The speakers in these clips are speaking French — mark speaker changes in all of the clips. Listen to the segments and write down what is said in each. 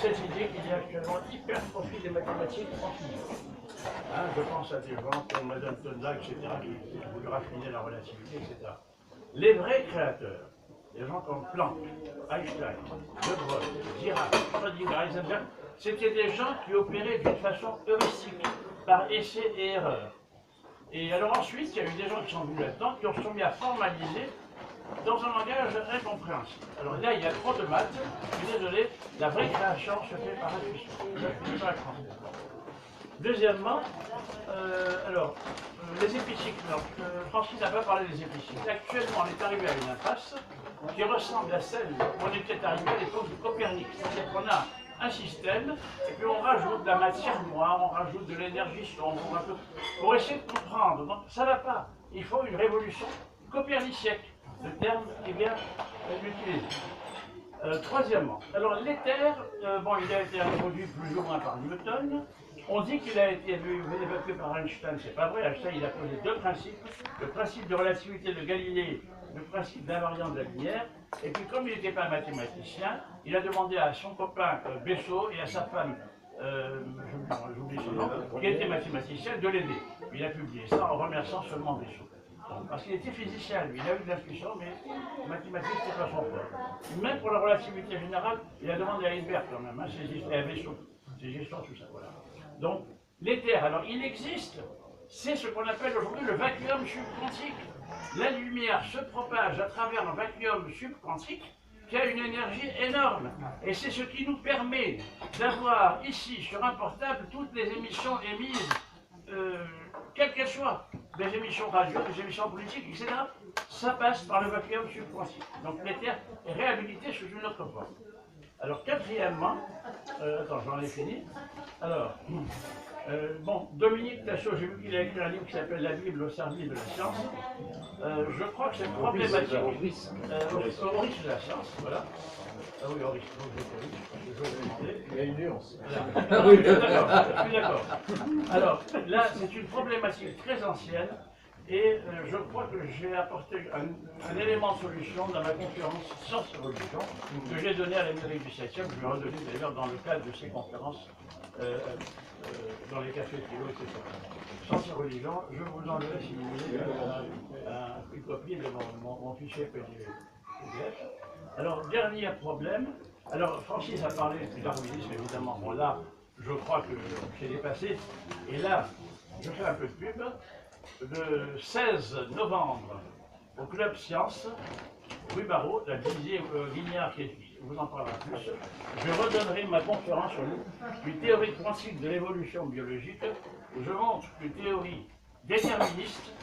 Speaker 1: cette idée qu'il y a actuellement hypertrophie des mathématiques en physique. Hein, je pense à des gens comme Madame Tonda, etc., qui voulaient raffiner la relativité, etc. Les vrais créateurs, des gens comme Planck, Einstein, De Broglie, Dirac, Schrödinger, Heisenberg, c'était des gens qui opéraient d'une façon heuristique, par essai et erreur. Et alors ensuite, il y a eu des gens qui sont venus là-dedans, qui se sont mis à formaliser dans un langage incompréhensible. Alors là, il y a trop de maths, je suis désolé, la vraie création se fait par intuition. Deuxièmement, les épicycles. Francis n'a pas parlé des épicycles. Actuellement, on est arrivé à une impasse qui ressemble à celle où on était arrivé à l'époque de Copernic. C'est-à-dire qu'on a un système, et puis on rajoute de la matière noire, on rajoute de l'énergie sombre, pour essayer de comprendre. Donc ça ne va pas. Il faut une révolution copernicienne, le terme est bien utilisé. Troisièmement, alors l'éther, il a été introduit plus ou moins par Newton. On dit qu'il a été évacué par Einstein, c'est pas vrai. Einstein, il a posé deux principes, le principe de relativité de Galilée, le principe d'invariance de la lumière. Et puis comme il n'était pas mathématicien, il a demandé à son copain Bessot et à sa femme, j'oublie son nom, qui était mathématicien, de l'aider. Il a publié ça en remerciant seulement Bessot. Parce qu'il était physicien, lui, il a eu de l'intuition, mais mathématiques, c'était pas son fort. Même pour la relativité générale, il a demandé à Hilbert quand même, et à Bessot, ses histoires, tout ça, voilà. Donc, l'éther, alors il existe, c'est ce qu'on appelle aujourd'hui le vacuum subquantique. La lumière se propage à travers un vacuum subquantique qui a une énergie énorme. Et c'est ce qui nous permet d'avoir ici, sur un portable, toutes les émissions émises, quelles qu'elles soient, des émissions radio, des émissions politiques, etc. Ça passe par le vacuum subquantique. Donc l'éther est réhabilité sous une autre forme. Alors quatrièmement, j'en ai fini. Alors, Dominique Tachaud, j'ai vu qu'il a écrit un livre qui s'appelle La Bible au service de la science. Je crois que c'est problématique. Horis de la science, voilà. Ah oui, Horis, il y a une nuance. Je suis d'accord. Alors, là, c'est une problématique très ancienne. Et je crois que j'ai apporté un élément de solution dans ma conférence Science et religion que j'ai donnée à l'Amérique du 7e, que je vais redonner d'ailleurs dans le cadre de ces conférences dans les cafés philo, etc. Science et religion, je vous enverrai si vous voulez une copie de mon fichier PDF. Alors, dernier problème. Alors, Francis a parlé du darwinisme, évidemment. Bon, là, je crois que c'est dépassé. Et là, je fais un peu de pub. Le 16 novembre, au Club Science, rue Barreau, la Didier Guignard qui vous en parlera plus, je redonnerai ma conférence sur une théorie quantique de l'évolution biologique, où je montre une théorie déterministe.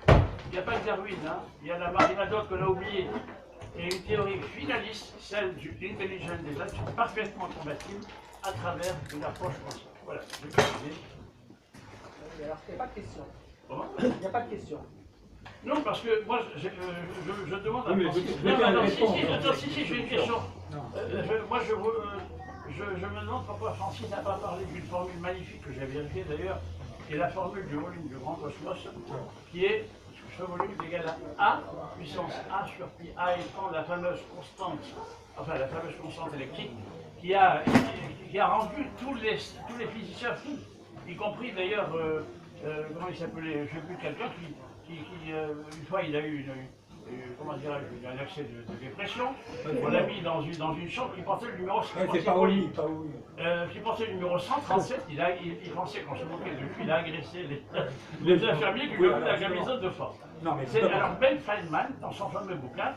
Speaker 1: Il n'y a pas que Darwin, hein. Il y en a d'autres qu'on a oubliées. Et une théorie finaliste, celle de l'intelligence des êtres, parfaitement compatible à travers une approche quantique. Voilà, j'ai terminé.
Speaker 2: Alors, il n'y a pas de question.
Speaker 1: Il
Speaker 2: n'y a pas de question.
Speaker 1: Non, parce que moi, je demande à Francis. Si, j'ai une question. Je me demande pourquoi Francis n'a pas parlé d'une formule magnifique que j'ai vérifiée d'ailleurs, qui est la formule du volume du grand cosmos, qui est ce volume est égal à A, puissance A sur pi A étant la fameuse constante, la fameuse constante électrique, qui a rendu tous les physiciens fous, y compris d'ailleurs. Comment il s'appelait? Je sais plus, quelqu'un qui une fois, il a eu un accès de dépression. On l'a mis dans une chambre qui portait le numéro 137. Il pensait qu'on se moquait de lui. Il a agressé les infirmiers qui lui ont mis la camisole de force. Alors Ben Feynman, dans son fameux bouquin,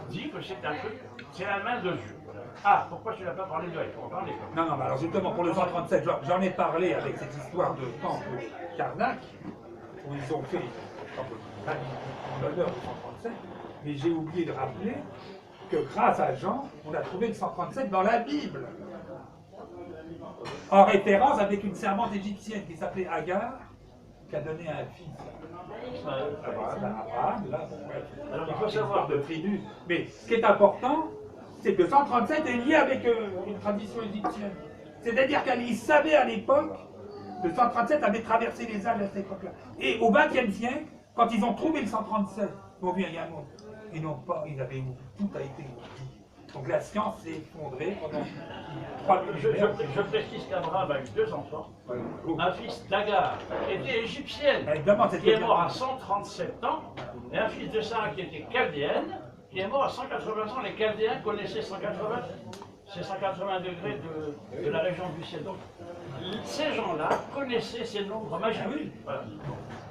Speaker 1: dit que c'est un truc, c'est la main de Dieu. Ah, pourquoi tu n'as pas parlé de elle? Il faut en parler.
Speaker 3: Non, mais alors justement, pour le 137, j'en ai parlé avec cette histoire de temple Karnak, où ils ont fait l'honneur du 137, mais j'ai oublié de rappeler que grâce à Jean, on a trouvé le 137 dans la Bible, en référence avec une servante égyptienne qui s'appelait Agar, qui a donné un fils à Abraham. Alors il faut savoir de tribu. Mais ce qui est important, c'est que 137 est lié avec une tradition égyptienne. C'est-à-dire qu'ils savaient à l'époque que 137 avait traversé les âges à cette époque-là. Et au XXe siècle, quand ils ont trouvé le 137, ils ont vu un monde. Ils n'ont pas, tout a été oublié. Donc la science s'est effondrée pendant 3
Speaker 1: Je
Speaker 3: millénaires.
Speaker 1: précise qu'Abraham a eu 2 enfants. Un fils d'Agar, qui était égyptienne,
Speaker 3: Évidemment,
Speaker 1: qui est mort à 137 ans, et un fils de Sarah qui était chaldéenne, qui est mort à 180 ans. Les Chaldéens connaissaient 180, c'est 180 degrés de la région du ciel. Donc, ces gens-là connaissaient ces nombres magiques.
Speaker 3: Ah oui.
Speaker 1: Voilà.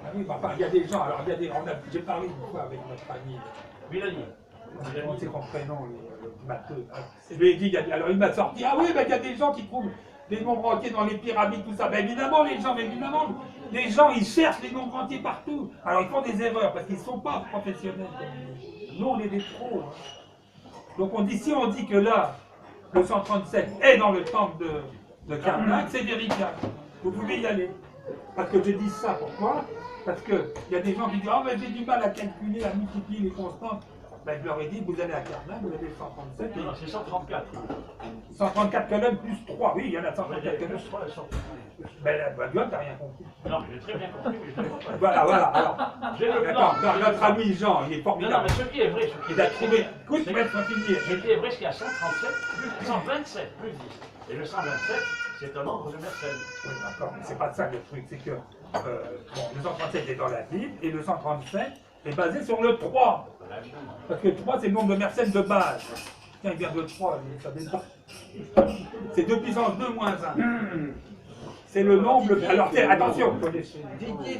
Speaker 3: Ah oui, bah, il y a des gens, alors il y a des, j'ai parlé une fois avec notre ami,
Speaker 1: Villani.
Speaker 3: comment c'est son prénom, le matheux. Je lui ai dit, alors il m'a sorti, ah oui, bah, il y a des gens qui trouvent des nombres entiers dans les pyramides, tout ça. Ben évidemment, les gens, ils cherchent les nombres entiers partout. Alors ils font des erreurs parce qu'ils ne sont pas professionnels. Nous, on est des pros. Donc on dit, si on dit que là, le 137 est dans le temple de Karnak, c'est vérifiable. Vous pouvez y aller. Parce que je dis ça, pourquoi? Parce qu'il y a des gens qui disent, oh mais j'ai du mal à calculer, à multiplier les constantes. Ben, je leur ai dit, vous allez à Karnak, vous avez 137.
Speaker 1: Non, c'est 134.
Speaker 3: 134 colonnes plus 3, oui, il y en a 134 colonnes.
Speaker 1: Plus 3, elles sont.
Speaker 3: Ben la Guadeloupe, t'as rien compris.
Speaker 1: Non, j'ai très bien compris. Mais je l'ai pas.
Speaker 3: Voilà, alors.
Speaker 1: J'ai le
Speaker 3: D'accord,
Speaker 1: plan.
Speaker 3: notre ami Jean, il est
Speaker 1: Non,
Speaker 3: formidable.
Speaker 1: mais ce qui est vrai, ce qui
Speaker 3: Il a trouvé. Écoute,
Speaker 1: c'est-
Speaker 3: maître finir.
Speaker 1: Ce qui est vrai, c'est qu'il y a 137, plus 127, plus 10. Et le 127, c'est un nombre de Mersenne.
Speaker 3: Oui, d'accord, mais c'est pas ça le truc, c'est que bon, le 137 est dans la Bible et le 137 est basé sur le 3. Parce que le 3, c'est le nombre de Mersenne de base. Tiens, il vient de 3, ça dépend. C'est 2 puissance 2 moins 1. C'est le nombre. Alors, tiens, attention.
Speaker 2: Didier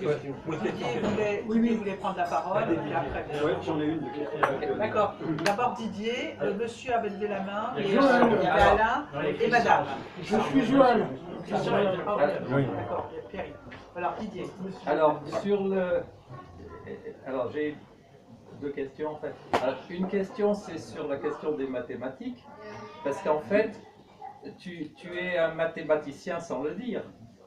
Speaker 2: voulait prendre la parole, et puis après.
Speaker 4: Oui, j'en ai une.
Speaker 2: D'accord. D'abord Didier, monsieur avait levé la main, et il y
Speaker 5: Joël.
Speaker 2: avait Alain et madame.
Speaker 5: Je suis Joël.
Speaker 1: Christian, il était pas vrai.
Speaker 2: D'accord, Pierre. Alors Didier.
Speaker 4: Alors, alors j'ai deux questions en fait. Alors, une question, c'est sur la question des mathématiques, parce qu'en fait, tu es un mathématicien sans le dire,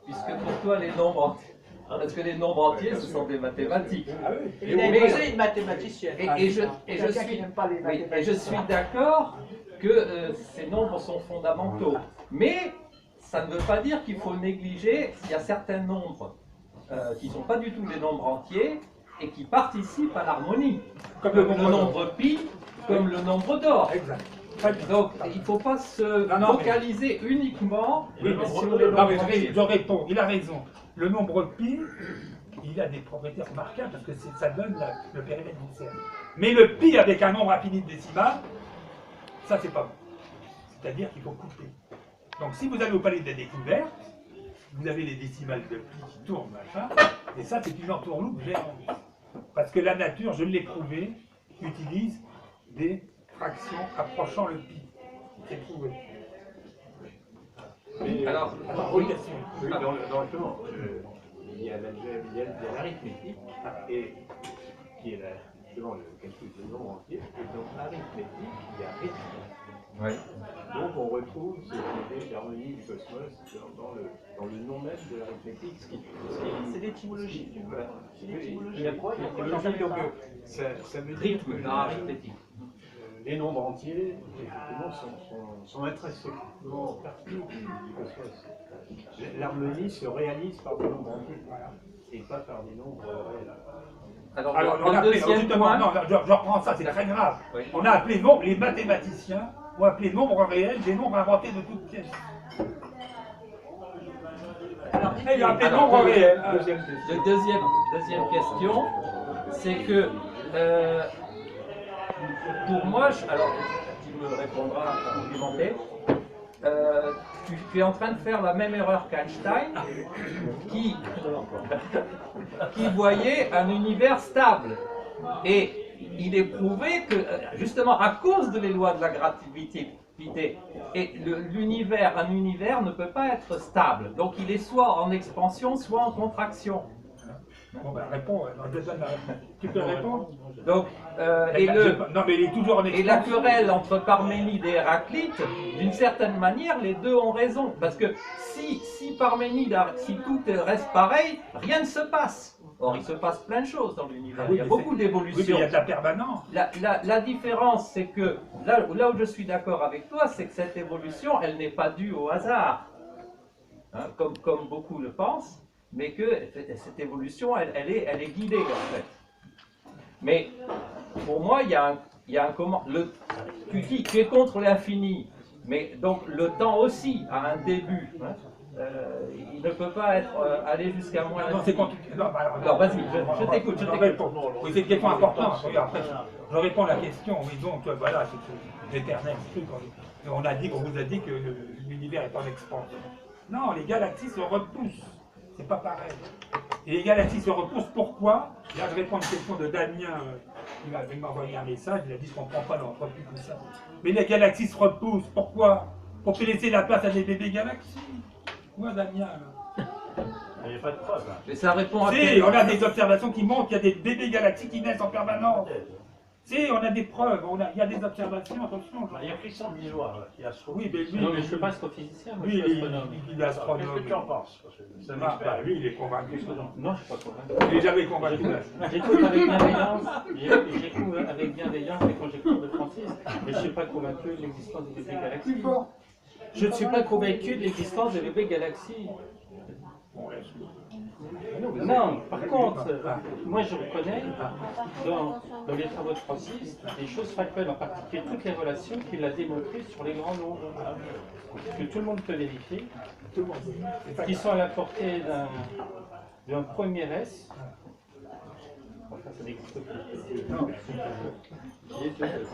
Speaker 4: puisque pour toi les nombres entiers, parce que les nombres entiers, ce sont des mathématiques.
Speaker 2: Il a épousé une mathématicienne.
Speaker 4: Et je suis d'accord que ces nombres sont fondamentaux. Mais ça ne veut pas dire qu'il faut négliger s'il y a certains nombres qui ne sont pas du tout des nombres entiers et qui participent à l'harmonie. Comme le nombre pi, comme le nombre d'or.
Speaker 3: Exact.
Speaker 4: Donc il ne faut pas se focaliser uniquement
Speaker 3: Oui, mais
Speaker 4: sur les nombres entiers.
Speaker 3: je réponds, il a raison. Le nombre pi, il a des propriétés remarquables parce que ça donne le périmètre du cercle. Mais le pi avec un nombre infini de décimales, ça c'est pas bon. C'est-à-dire qu'il faut couper. Donc si vous allez au palais des découvertes, vous avez les décimales de pi qui tournent, machin, et ça c'est une entourloupe géante. Parce que la nature, je l'ai prouvé, utilise des fractions approchant le pi. C'est prouvé.
Speaker 6: Mais,
Speaker 4: Alors,
Speaker 3: Oui, question.
Speaker 6: oui, dans le temps, il y a l'arithmétique, et qui est justement le calcul des nombres entiers, et dans l'arithmétique, il y a rythme.
Speaker 4: Oui.
Speaker 6: Donc on retrouve cette idée d'harmonie du cosmos dans le nom même de l'arithmétique.
Speaker 2: C'est l'étymologie.
Speaker 6: Voilà.
Speaker 2: C'est l'étymologie.
Speaker 6: Il y a quoi? Ça veut dire
Speaker 4: Rythme
Speaker 6: que
Speaker 4: dans l'arithmétique.
Speaker 6: les nombres entiers, effectivement, sont intrinsèquement partie du cosmos. L'harmonie se réalise par des nombres entiers, et pas par des nombres réels.
Speaker 4: Alors,
Speaker 3: Alors,
Speaker 4: le
Speaker 3: on a appelé,
Speaker 4: deuxième
Speaker 3: justement,
Speaker 4: point,
Speaker 3: non, je reprends ça, c'est très grave.
Speaker 4: Oui.
Speaker 3: On a appelé les mathématiciens ont appelé nombres réels des nombres inventés de toutes pièces.
Speaker 2: Alors
Speaker 3: Et il a appelé
Speaker 4: Alors,
Speaker 3: nombres réels.
Speaker 4: deuxième question, c'est que pour moi, alors tu me répondras à argumenter, tu es en train de faire la même erreur qu'Einstein qui voyait un univers stable. Et il est prouvé que, justement, à cause de les lois de la relativité, un univers ne peut pas être stable. Donc il est soit en expansion, soit en contraction.
Speaker 3: Bon, ben réponds, je donne la réponse. Tu peux répondre?
Speaker 4: Donc,
Speaker 3: Non, mais il est toujours en
Speaker 4: et la
Speaker 3: expansion.
Speaker 4: querelle entre Parménide et Héraclite, d'une certaine manière, les deux ont raison. Parce que si Parménide, si tout reste pareil, rien ne se passe. Or, il se passe plein de choses dans l'univers.
Speaker 3: Ah oui,
Speaker 4: Il y a
Speaker 3: mais
Speaker 4: beaucoup
Speaker 3: Oui, mais
Speaker 4: d'évolutions.
Speaker 3: il y a de la permanence.
Speaker 4: La différence, c'est que là où je suis d'accord avec toi, c'est que cette évolution, elle n'est pas due au hasard, hein, comme beaucoup le pensent, mais que cette évolution, elle est guidée en fait. Mais pour moi, il y a il y a un comment. Tu dis que tu es contre l'infini, mais donc le temps aussi a un début. Hein. Il ne peut pas être aller jusqu'à moins
Speaker 3: Non,
Speaker 4: l'infini.
Speaker 3: c'est compliqué. Non, bah alors,
Speaker 4: Alors vas-y, je t'écoute, je t'écoute.
Speaker 3: Oui, c'est une question importante. Oui, après, je réponds à la question. Oui, donc, voilà, c'est l'éternel truc. On vous a dit que l'univers est en expansion. Non, les galaxies se repoussent. C'est pas pareil. Et les galaxies se repoussent, pourquoi? Là, je réponds à une question de Damien. Il m'a envoyé un message, il a dit je comprends pas l'entreprise, tout ça. Mais les galaxies se repoussent, pourquoi? Pour laisser la place à des bébés galaxies. Moi, Damien, là.
Speaker 1: Il n'y a pas de preuve. Hein.
Speaker 4: Mais ça répond à
Speaker 3: Si, on a des observations qui montrent qu'il y a des bébés galaxies qui naissent en permanence. Si, on a des preuves, il y a des observations, attention.
Speaker 1: Il y a Christian Bizois qui a
Speaker 3: Oui, mais lui,
Speaker 5: Non, mais je ne suis pas astrophysicien, moi
Speaker 3: lui,
Speaker 5: je suis astronome.
Speaker 3: il est astronome.
Speaker 1: Qu'est-ce que tu en penses? Parce que c'est un
Speaker 3: Ah,
Speaker 1: expert.
Speaker 3: bah, lui, il est convaincu.
Speaker 5: Non, je ne suis pas convaincu.
Speaker 3: Il n'est jamais convaincu.
Speaker 5: J'écoute avec bienveillance, j'écoute avec bienveillance les conjectures de Francis, mais je ne suis pas convaincu de l'existence des bébés galaxies. Je ne suis pas convaincu de l'existence des bébés galaxies. Non, par contre, moi je reconnais dans les travaux de Francis des choses factuelles, en particulier toutes les relations qu'il a démontrées sur les grands nombres, que tout le monde peut vérifier, qui sont à la portée d'un premier S. Enfin, ça n'existe plus.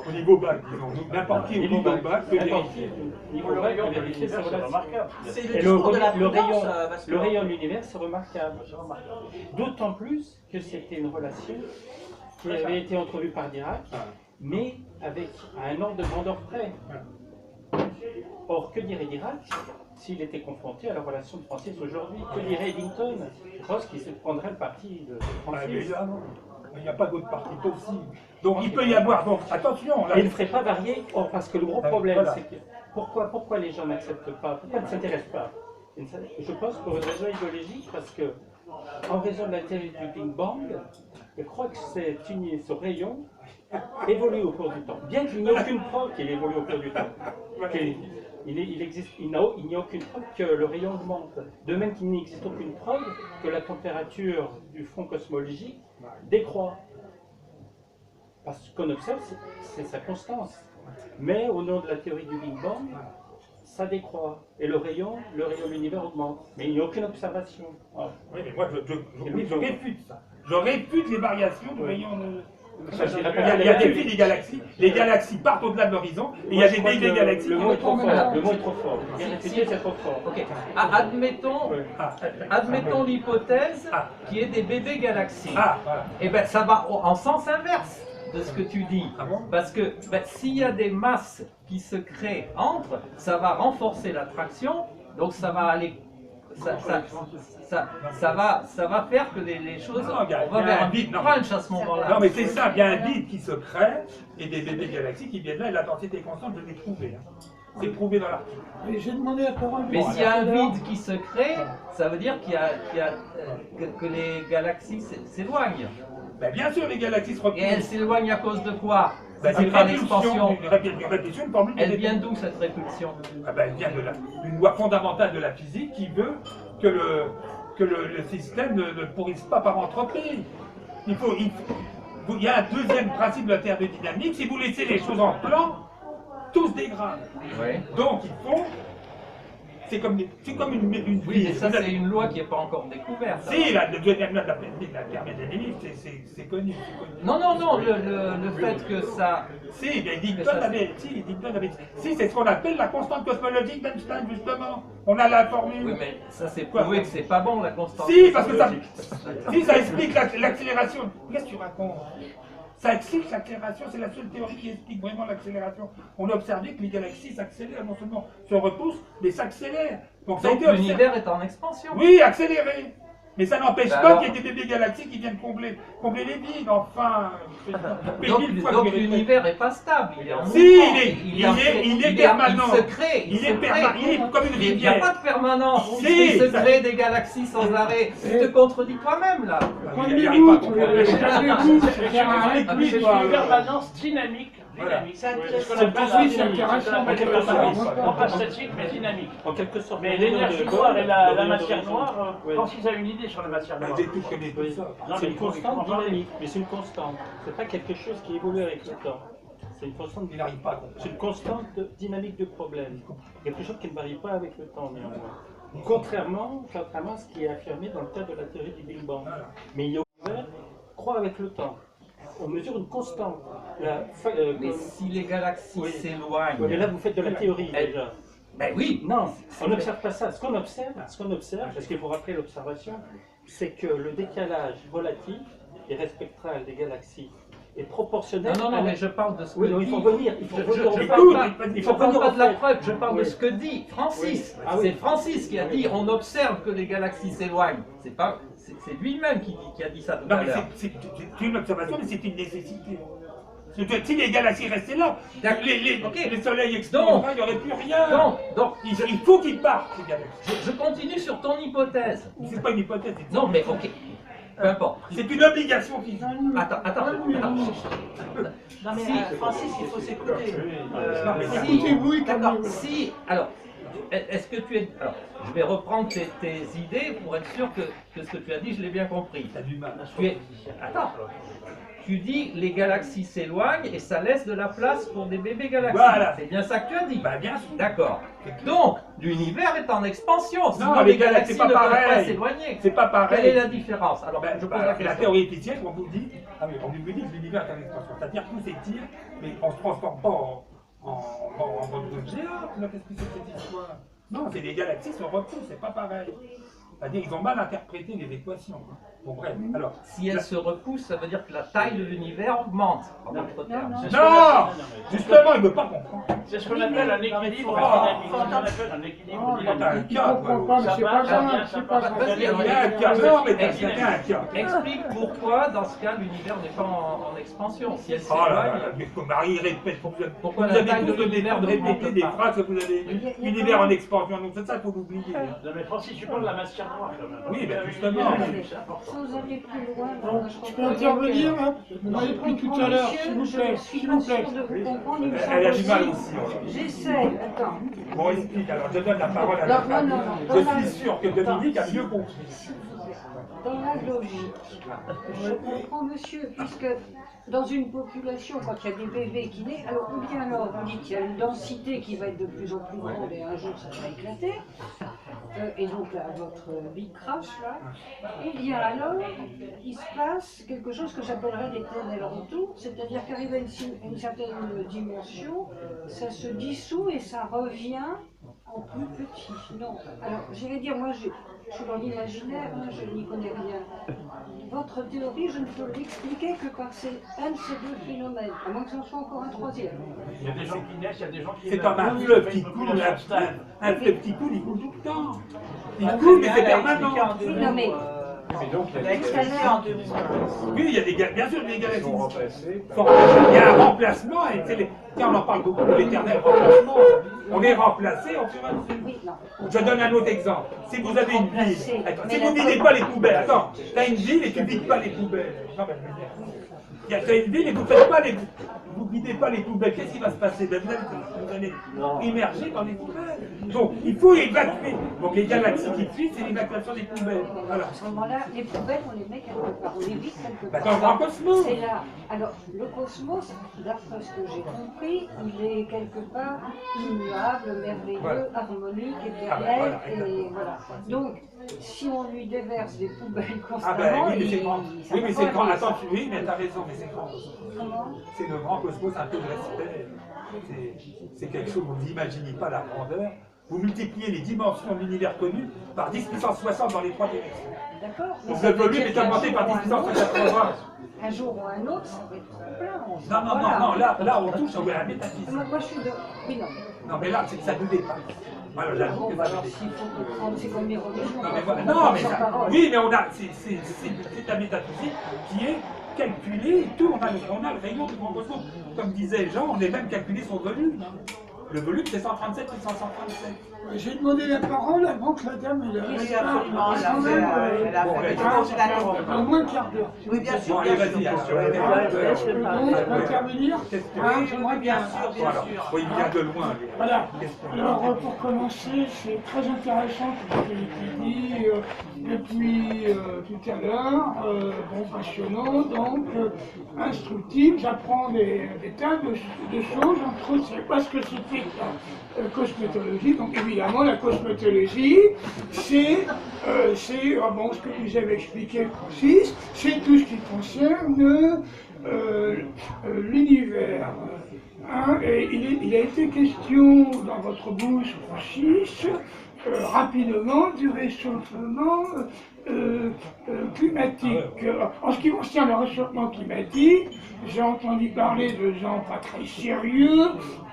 Speaker 3: Au niveau bac, disons. N'importe qui au niveau bac peut vérifier.
Speaker 5: Niveau bac, peut vérifier ces
Speaker 1: C'est
Speaker 5: relations.
Speaker 1: remarquable.
Speaker 2: C'est
Speaker 5: Et
Speaker 2: le discours de la
Speaker 5: le
Speaker 2: prudence,
Speaker 5: rayon,
Speaker 2: Vasco.
Speaker 5: le rayon de l'univers, c'est remarquable. D'autant plus que c'était une relation qui avait été entrevue par Dirac, mais avec un ordre de grandeur près. Or, que dirait Dirac s'il était confronté à la relation de Francis aujourd'hui? Que dirait Eddington? Je pense qu'il se prendrait le parti de
Speaker 3: Ah, mais
Speaker 5: Francis.
Speaker 3: là, non. Il n'y a pas d'autre partie possible. Donc il peut y avoir, donc attention, là.
Speaker 5: Et il ne ferait pas varier. Or, parce que le gros problème,
Speaker 3: Voilà.
Speaker 5: c'est que pourquoi les gens n'acceptent pas? Pourquoi ils ne s'intéressent pas? Je pense pour une raison idéologique, parce que en raison de la théorie du Big Bang, je crois que ce rayon évolue au cours du temps. Bien qu'il n'y ait aucune preuve qu'il évolue au cours du temps. Il n'y a aucune preuve que le rayon augmente. De même qu'il n'existe aucune preuve que la température du fond cosmologique décroît. Parce qu'on observe, c'est sa constance. Mais au nom de la théorie du Big Bang, ça décroît. Et le rayon de l'univers augmente. Mais il n'y a aucune observation. Voilà.
Speaker 3: Oui, mais moi je réfute ça. Je réfute les variations du rayon de. Il y a des filles des galaxies, les galaxies partent au-delà de l'horizon, et il y a des bébés galaxies.
Speaker 5: Le mot est trop fort. Le mot est trop fort. Répéter, c'est trop fort.
Speaker 4: Ok. Admettons l'hypothèse qu'il y ait des bébés galaxies.
Speaker 3: Ah, voilà.
Speaker 4: Et bien ça va en sens inverse de ce que tu dis.
Speaker 3: Ah bon?
Speaker 4: Parce que s'il y a des masses qui se créent entre, ça va renforcer l'attraction, donc ça va aller. Ça va faire que les choses.
Speaker 3: Non, il y a
Speaker 4: on va vers
Speaker 3: un
Speaker 4: un big
Speaker 3: vide, non.
Speaker 4: crunch à ce moment-là.
Speaker 3: Non, mais c'est ça, il y a un vide qui se crée, et des bébés galaxies qui viennent là, et la densité est constante, je l'ai prouvé. Hein. C'est prouvé dans l'article.
Speaker 7: J'ai demandé à Corinne.
Speaker 4: Mais s'il y a un vide qui se crée, ça veut dire que les galaxies s'éloignent.
Speaker 3: Ben, bien sûr, les galaxies se repoussent.
Speaker 4: Et elles s'éloignent à cause de quoi?
Speaker 3: Ben,
Speaker 4: C'est
Speaker 3: une
Speaker 4: par
Speaker 3: répulsion,
Speaker 4: l'expansion.
Speaker 3: une répulsion, une formule de
Speaker 4: Elle vient d'où cette répulsion?
Speaker 3: Ah ben, elle vient d'une loi fondamentale de la physique qui veut que le système ne pourrisse pas par entropie. Il y a un deuxième principe de la thermodynamique, si vous laissez les choses en plan, tout se dégrade.
Speaker 4: Oui.
Speaker 3: Donc il faut... C'est comme une
Speaker 4: Oui, mais ça
Speaker 3: vous avez-
Speaker 4: c'est une loi qui n'est pas encore découverte.
Speaker 3: Si, la deuxième loi de la thermodynamique, c'est connu.
Speaker 4: Non, le fait que ça...
Speaker 3: Si, mais Eddington
Speaker 4: ça,
Speaker 3: avait... Si, c'est ce qu'on appelle la constante cosmologique d'Einstein, justement. On a la formule.
Speaker 4: Oui, mais ça c'est prouvé que c'est pas bon la constante.
Speaker 3: Si, parce que ça explique l'accélération. Qu'est-ce que tu racontes? Ça explique l'accélération, c'est la seule théorie qui explique vraiment l'accélération. On a observé que les galaxies s'accélèrent, non seulement se repoussent, mais s'accélèrent. Donc ça a
Speaker 4: Donc
Speaker 3: été observé.
Speaker 4: l'univers est en expansion.
Speaker 3: Oui, accéléré. Mais ça n'empêche
Speaker 4: Ben
Speaker 3: pas
Speaker 4: alors-
Speaker 3: qu'il y ait des bébés galaxies qui viennent combler les vides, enfin.
Speaker 4: Donc l'univers n'est pas stable, il est en
Speaker 3: Si,
Speaker 4: mouvement.
Speaker 3: il est permanent.
Speaker 4: Il se crée.
Speaker 3: Il est permanent, il est comme une
Speaker 4: Il n'y a
Speaker 3: rivière.
Speaker 4: pas de permanence.
Speaker 3: Si,
Speaker 4: Il se
Speaker 3: ça-
Speaker 4: crée des galaxies sans arrêt. Tu te contredis toi-même là.
Speaker 3: Il arrive pas à comprendre.
Speaker 1: C'est une permanence dynamique.
Speaker 2: C'est un
Speaker 1: C'est ce qu'on
Speaker 2: test.
Speaker 1: appelle
Speaker 7: Oui, c'est
Speaker 1: la
Speaker 7: l'altération
Speaker 1: non pas statique, mais dynamique.
Speaker 5: En quelque sorte.
Speaker 1: Mais
Speaker 5: le rayon
Speaker 1: l'énergie
Speaker 5: de-
Speaker 1: noire et
Speaker 5: le
Speaker 1: la
Speaker 5: rayon
Speaker 1: matière
Speaker 5: d'horizon.
Speaker 1: noire,
Speaker 5: Oui.
Speaker 1: quand ils ont une idée sur la matière noire.
Speaker 3: J'ai tout connu tout ça.
Speaker 1: Non,
Speaker 5: C'est
Speaker 1: mais
Speaker 5: une constante
Speaker 1: il faut en parler.
Speaker 5: dynamique, mais c'est une constante. C'est pas quelque chose qui évolue avec le temps. C'est une constante,
Speaker 3: Il n'arrive pas à comprendre.
Speaker 5: c'est une constante dynamique du problème. Quelque chose qui ne varie pas avec le temps, néanmoins. Contrairement à ce qui est affirmé dans le cadre de la théorie du Big Bang. Mais l'univers croît avec le temps. On mesure une constante.
Speaker 4: Mais si les galaxies
Speaker 5: Oui.
Speaker 4: s'éloignent...
Speaker 5: Mais là, vous faites de la théorie déjà.
Speaker 4: Ben oui.
Speaker 5: Non, on n'observe pas ça. Ce qu'on observe, parce qu'il faut rappeler l'observation, c'est que le décalage relatif et respectral des galaxies est proportionnel
Speaker 4: Non,
Speaker 5: à la...
Speaker 4: mais je parle de ce que
Speaker 5: Oui, non, il
Speaker 4: dit...
Speaker 5: faut revenir. Il faut revenir
Speaker 4: Je
Speaker 5: au fait.
Speaker 4: parle pas,
Speaker 5: Il
Speaker 4: je
Speaker 5: faut
Speaker 4: parle
Speaker 5: revenir
Speaker 4: pas
Speaker 5: au
Speaker 4: de la
Speaker 5: fait.
Speaker 4: preuve, je parle de
Speaker 5: Oui.
Speaker 4: ce que dit Francis.
Speaker 5: Oui. Ah oui.
Speaker 4: C'est Francis qui a dit on observe que les galaxies s'éloignent. C'est lui-même qui a dit ça tout
Speaker 3: Non,
Speaker 4: à
Speaker 3: mais
Speaker 4: l'heure.
Speaker 3: c'est une observation, mais c'est une nécessité. Si les galaxies restaient là,
Speaker 4: D'accord. Ok.
Speaker 3: les soleils exploseraient, il n'y aurait plus rien.
Speaker 4: Donc,
Speaker 3: Il faut qu'ils partent, les galaxies.
Speaker 4: je continue sur ton hypothèse.
Speaker 3: C'est pas une hypothèse. c'est-
Speaker 4: Non, mais ok. Peu importe.
Speaker 3: C'est une obligation physique.
Speaker 4: Attends.
Speaker 2: Non mais
Speaker 4: Si.
Speaker 2: Francis, il faut s'écouter.
Speaker 3: Non, mais
Speaker 4: Si, d'accord. Si, alors, est-ce que tu es... Alors, je vais reprendre tes idées pour être sûr que ce que tu as dit, je l'ai bien compris.
Speaker 3: T'as du mal.
Speaker 4: Attends. Tu dis les galaxies s'éloignent et ça laisse de la place pour des bébés galaxies.
Speaker 3: Voilà.
Speaker 4: C'est bien ça que tu as dit.
Speaker 3: Bah bien sûr.
Speaker 4: D'accord. Donc, l'univers est en expansion. Sinon,
Speaker 3: Non,
Speaker 4: les
Speaker 3: les galaxies,
Speaker 4: galaxies
Speaker 3: c'est pas
Speaker 4: ne peuvent pas
Speaker 3: pareil.
Speaker 4: s'éloigner.
Speaker 3: C'est pas
Speaker 4: Quelle est
Speaker 3: pareil.
Speaker 4: la différence? Alors, je pose la
Speaker 3: La
Speaker 4: question.
Speaker 3: théorie épicienne, on vous dit, on vous dit que l'univers est en expansion. C'est-à-dire que tout s'étire, mais on ne se transforme pas en mode de géant. Qu'est-ce que c'est que cette histoire? Non, c'est des galaxies se repoussent, c'est pas pareil. C'est-à-dire qu'ils ont mal interprété les équations. Bon, bref, alors.
Speaker 4: Si elles se repoussent, ça veut dire que la taille de l'univers augmente. En d'autres termes.
Speaker 1: C'est ce
Speaker 3: Non,
Speaker 1: qu'on appelle-
Speaker 3: justement, il ne veut pas comprendre.
Speaker 1: C'est ce qu'on appelle un équilibre
Speaker 3: Oh.
Speaker 1: dynamique. C'est ce qu'on appelle un équilibre
Speaker 3: Quand t'as un
Speaker 1: dynamique.
Speaker 3: cas, toi,
Speaker 1: Ça passe, ça vient, ça passe.
Speaker 4: Vas-y,
Speaker 3: il y
Speaker 4: alors,
Speaker 3: a un cas, non, mais t'as un cas.
Speaker 4: explique pourquoi, dans ce cas, l'univers n'est pas en expansion. Si elle
Speaker 3: Oh là là,
Speaker 4: s'éloigne,
Speaker 3: là, mais comme Marie répète,
Speaker 4: Pourquoi
Speaker 3: vous
Speaker 4: la
Speaker 3: avez
Speaker 4: taille de
Speaker 3: tous
Speaker 4: l'univers ne
Speaker 3: répété
Speaker 4: augmente
Speaker 3: des
Speaker 4: pas?
Speaker 3: phrases que vous avez lues, l'univers en expansion, donc c'est ça qu'il faut l'oublier.
Speaker 1: Non, mais Francis, tu parles de la matière noire quand même.
Speaker 3: Oui, ben, justement.
Speaker 1: C'est important.
Speaker 7: Si vous allez plus loin,
Speaker 8: Je peux intervenir là Vous m'avez pris tout à l'heure, s'il vous plaît, s'il vous plaît.
Speaker 3: Elle a du mal aussi.
Speaker 7: J'essaie, attends.
Speaker 3: Bon, explique, alors je donne la parole à
Speaker 7: Non,
Speaker 3: la
Speaker 7: non, non,
Speaker 3: Je
Speaker 7: non.
Speaker 3: suis sûr que Dominique a mieux compris.
Speaker 7: Dans la logique, je comprends monsieur, puisque dans une population, quand il y a des bébés qui naissent, alors ou bien alors vous dites qu'il y a une densité qui va être de plus en plus grande et un jour ça va éclater, et donc là, votre big crash là, ou bien alors il se passe quelque chose que j'appellerais l'éternel retour, c'est-à-dire qu'arrivé à une certaine dimension, ça se dissout et ça revient en plus petit. Non, alors j'irais dire, moi je suis dans l'imaginaire, hein, je n'y connais rien. Votre théorie, je ne peux l'expliquer que par un de ces deux phénomènes, à moins que ce soit encore un troisième.
Speaker 1: Il y a des gens qui naissent, il y a des gens qui...
Speaker 3: C'est comme un
Speaker 1: Oui,
Speaker 3: fleuve
Speaker 1: mais
Speaker 3: qui
Speaker 1: une
Speaker 3: coule,
Speaker 1: population stable.
Speaker 3: un fleuve qui coule, il coule tout le temps. Il coule, mais c'est permanent.
Speaker 7: Oui, non mais
Speaker 6: Mais donc,
Speaker 2: Il a expliqué en 2015.
Speaker 3: Oui, il y a des bien sûr des
Speaker 6: ils
Speaker 3: galaxies.
Speaker 6: sont remplacés.
Speaker 3: Il y a un remplacement, et tiens, on en parle beaucoup, l'éternel remplacement. On est remplacé, on fait mal.
Speaker 7: oui, non.
Speaker 3: Je donne un autre exemple. Si vous avez une ville,
Speaker 7: Remplacé.
Speaker 3: attends,
Speaker 7: Mais
Speaker 3: si
Speaker 7: la
Speaker 3: vous ne videz pas les poubelles, attends, t'as une ville et tu ne vides pas les poubelles. Non, mais je veux dire, t'as une ville et vous faites pas les, vous videz pas les poubelles, qu'est-ce qui va se passer? Ben, vous allez immerger dans les poubelles. Donc, il faut évacuer. Donc, les galaxies qui fuient, c'est l'évacuation des poubelles. Voilà.
Speaker 7: À ce moment-là, les poubelles, on les met quelque part, on les vide quelque
Speaker 3: Bah,
Speaker 7: part.
Speaker 3: dans le grand cosmos.
Speaker 7: C'est là. Alors, le cosmos, d'après ce que j'ai compris, il est quelque part immuable, merveilleux,
Speaker 3: Voilà.
Speaker 7: harmonique,
Speaker 3: Ah bah,
Speaker 7: éternel,
Speaker 3: voilà,
Speaker 7: et voilà. Donc, si on lui déverse des poubelles
Speaker 3: Ah
Speaker 7: constamment,
Speaker 3: ben oui, mais c'est grand.
Speaker 7: ça
Speaker 3: Oui, mais
Speaker 7: va
Speaker 3: c'est
Speaker 7: pas
Speaker 3: grand.
Speaker 7: aller.
Speaker 3: Attends, oui, mais t'as raison, mais c'est grand.
Speaker 7: Comment?
Speaker 3: C'est le grand cosmos, un peu de respect. C'est quelque chose, vous n'imaginez pas la grandeur. Vous multipliez les dimensions de l'univers connu par 10 puissance 60 dans les trois directions.
Speaker 7: D'accord.
Speaker 3: Donc
Speaker 7: ça
Speaker 3: le
Speaker 7: veut
Speaker 3: volume
Speaker 7: dire
Speaker 3: est
Speaker 7: qu'un
Speaker 3: augmenté
Speaker 7: jour
Speaker 3: par
Speaker 7: ou
Speaker 3: 10
Speaker 7: un
Speaker 3: puissance
Speaker 7: autre,
Speaker 3: 80.
Speaker 7: un jour ou un autre, ça va être trop plein.
Speaker 3: Non, non,
Speaker 7: Voilà.
Speaker 3: non, là, on touche à la métaphysique.
Speaker 7: Moi, je suis de... Oui, non.
Speaker 3: Non, mais là, ça nous dépasse. Voilà, j'avoue
Speaker 7: Bon,
Speaker 3: que
Speaker 7: bah,
Speaker 3: ça nous
Speaker 7: alors,
Speaker 3: dépasse.
Speaker 7: s'il faut comprendre, c'est comme les religions.
Speaker 3: Non, mais
Speaker 7: on
Speaker 3: voilà.
Speaker 7: comprend
Speaker 3: Non, mais
Speaker 7: sans
Speaker 3: ça,
Speaker 7: parole.
Speaker 3: oui, mais on a, c'est la métaphysique qui est calculée et tout. On a le rayon du grand cosmos. Comme disait Jean, on est même calculé son volume. Le volume, c'est 137 ou 137.
Speaker 8: J'ai demandé la parole avant que la dame elle
Speaker 2: Oui,
Speaker 8: elle
Speaker 2: absolument, elle a
Speaker 8: quand
Speaker 2: fait,
Speaker 8: même,
Speaker 2: elle a
Speaker 3: bon,
Speaker 2: fait,
Speaker 3: elle
Speaker 2: je pense qu'elle a compris.
Speaker 8: au moins un quart d'heure.
Speaker 2: Oui, bien sûr,
Speaker 3: Bon,
Speaker 2: bien
Speaker 3: allez,
Speaker 2: sûr,
Speaker 3: vas-y,
Speaker 2: bien
Speaker 3: alors.
Speaker 2: sûr.
Speaker 8: Donc, je peux intervenir.
Speaker 2: Oui, oui, bien sûr, bien
Speaker 3: Voilà.
Speaker 2: sûr.
Speaker 3: Oui, il vient de loin. lui.
Speaker 8: Voilà. Alors, pour commencer, c'est très intéressant tout ce qui a été dit depuis tout à l'heure. Bon, passionnant, donc, instructif. J'apprends des tas de choses. Entre autres, je ne sais pas ce que c'était que la cosmétologie. Donc, évidemment, la cosmétologie, c'est bon, ce que vous avez expliqué, Francis, c'est tout ce qui concerne l'univers. Hein, et il a été question dans votre bouche, Francis, rapidement du réchauffement climatique. En ce qui concerne le réchauffement climatique, j'ai entendu parler de gens pas très sérieux,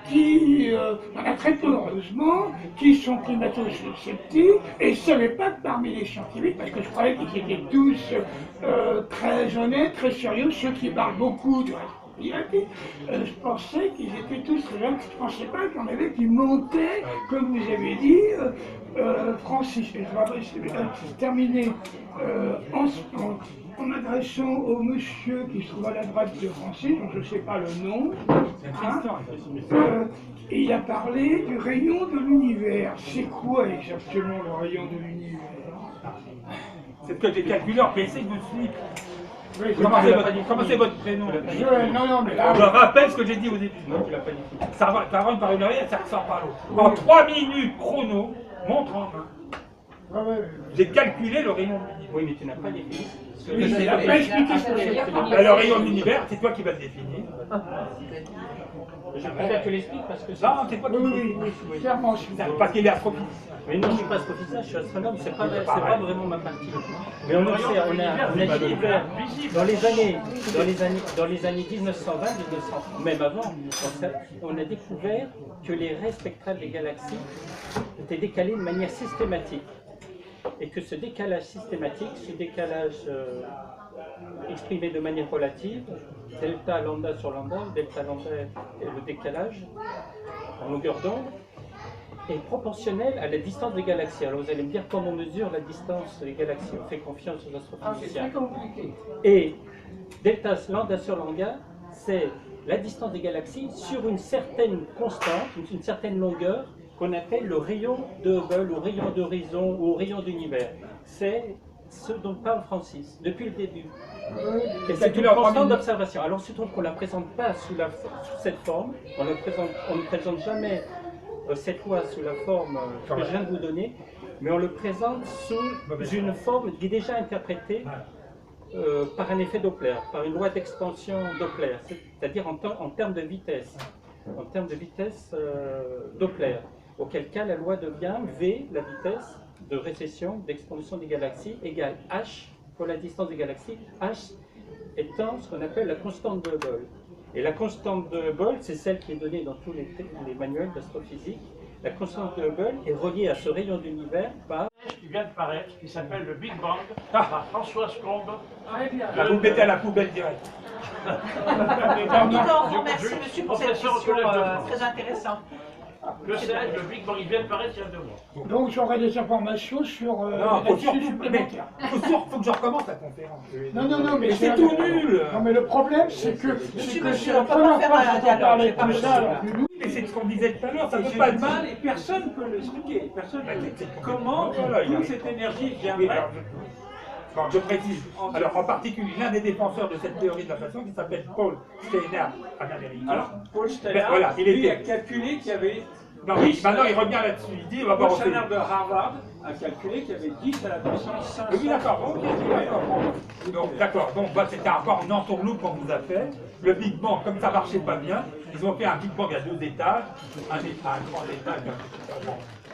Speaker 8: qui, il y en a très peu heureusement, qui sont climato-sceptiques, et je ne savais pas que parmi les scientifiques, parce que je croyais qu'ils étaient tous très honnêtes, très sérieux, ceux qui parlent beaucoup de je pensais qu'ils étaient tous là, je ne pensais pas qu'il y en avait qui montaient, comme vous avez dit, Francis. Et je vais terminer en m'adressant au monsieur qui se trouve à la droite de Francis, dont je ne sais pas le nom. Hein, et il a parlé du rayon de l'univers. C'est quoi exactement le rayon de l'univers?
Speaker 3: C'est ce que j'ai calculé en PC, je me suis dit.
Speaker 8: Oui,
Speaker 3: Comment c'est votre prénom?
Speaker 8: non, mais là.
Speaker 3: Je rappelle ce que j'ai dit au début.
Speaker 5: Non, tu l'as pas dit.
Speaker 3: Ça rentre par une oreille, ça ressort par l'autre. En 3 minutes chrono, montre en main. J'ai calculé le rayon de l'univers.
Speaker 5: Oui, mais tu n'as pas défini.
Speaker 8: Oui, il n'a pas expliqué ce que c'est.
Speaker 3: Le rayon de l'univers, c'est toi qui vas le définir.
Speaker 5: Je préfère que tu l'expliques parce que c'est.
Speaker 3: Non, c'est pas toi qui
Speaker 8: Oui, clairement, je suis d'accord.
Speaker 3: parce qu'il est astrophysicien.
Speaker 5: Mais non, je suis pas astrophysicien, je suis astronome, c'est pas vraiment ma partie. Mais on le sait, on a découvert dans les années 1920, même avant, on a découvert que les raies spectrales des galaxies étaient décalées de manière systématique. Et que ce décalage systématique, ce décalage exprimé de manière relative, delta lambda sur lambda, delta lambda est le décalage en longueur d'onde, est proportionnel à la distance des galaxies. Alors vous allez me dire comment on mesure la distance des galaxies, on fait confiance aux astrophysiciens.
Speaker 2: C'est très compliqué.
Speaker 5: Et delta lambda sur lambda, c'est la distance des galaxies sur une certaine constante, une certaine longueur, qu'on appelle le rayon de Hubble, ou rayon d'horizon, ou rayon d'univers. C'est ce dont parle Francis depuis le début. Et c'est une constante d'observation. Alors, il se trouve qu'on ne la présente pas sous cette forme, on ne présente jamais cette loi sous la forme que je viens de vous donner, mais on le présente sous une forme qui est déjà interprétée par un effet Doppler, par une loi d'expansion Doppler, c'est-à-dire en termes de vitesse, Doppler, auquel cas la loi devient V, la vitesse de récession, d'expansion des galaxies, égale h pour la distance des galaxies, h étant ce qu'on appelle la constante de Hubble. Et la constante de Hubble, c'est celle qui est donnée dans tous les manuels d'astrophysique. La constante de Hubble est reliée à ce rayon d'univers par...
Speaker 1: Qui vient de paraître, qui s'appelle le Big Bang, par Françoise Combe.
Speaker 3: Là, vous le mettez à la poubelle direct.
Speaker 2: En tout cas, on remercie monsieur pour cette question très intéressante.
Speaker 1: Le CED, le Big Bang, il vient de paraître il y a 2 mois.
Speaker 8: Donc j'aurai des informations sur
Speaker 3: Non, faut
Speaker 8: là-dessus supplémentaires.
Speaker 3: faut que je recommence la conférence.
Speaker 8: Non, mais
Speaker 3: c'est tout nul.
Speaker 8: Non, mais le problème, c'est que
Speaker 2: Monsieur,
Speaker 8: c'est la
Speaker 2: on peut
Speaker 8: première
Speaker 2: pas
Speaker 8: fois
Speaker 2: faire un
Speaker 8: que j'entends parler
Speaker 2: dialogue,
Speaker 8: de
Speaker 2: c'est
Speaker 8: ça,
Speaker 2: pas
Speaker 8: alors que nous,
Speaker 3: Mais c'est ce qu'on disait tout à l'heure, ça
Speaker 9: Et
Speaker 3: peut
Speaker 9: j'ai
Speaker 3: pas
Speaker 9: du
Speaker 3: être
Speaker 9: mal et personne ne peut l'expliquer. Personne ne peut expliquer comment
Speaker 3: Voilà, il
Speaker 9: toute
Speaker 3: a-
Speaker 9: cette énergie
Speaker 3: Oui,
Speaker 9: viendrait.
Speaker 3: alors, je précise. Alors, en particulier, l'un des défenseurs de cette théorie de l'inflation qui s'appelle Paul Steiner, un américain.
Speaker 9: Alors, Paul Steiner,
Speaker 3: Voilà, il
Speaker 9: lui,
Speaker 3: était-
Speaker 9: a calculé qu'il y avait.
Speaker 3: Non, oui, maintenant il revient là-dessus. Il dit, on va
Speaker 9: Paul
Speaker 3: voir
Speaker 9: Steiner de Harvard a calculé qu'il y avait 10 à la puissance 500.
Speaker 3: Oui, d'accord, ok, d'accord. Donc, d'accord, donc bah, c'était encore une entourloupe qu'on vous a fait. Le Big Bang, comme ça marchait pas bien, ils ont fait un Big Bang à 2 étages, un grand étage.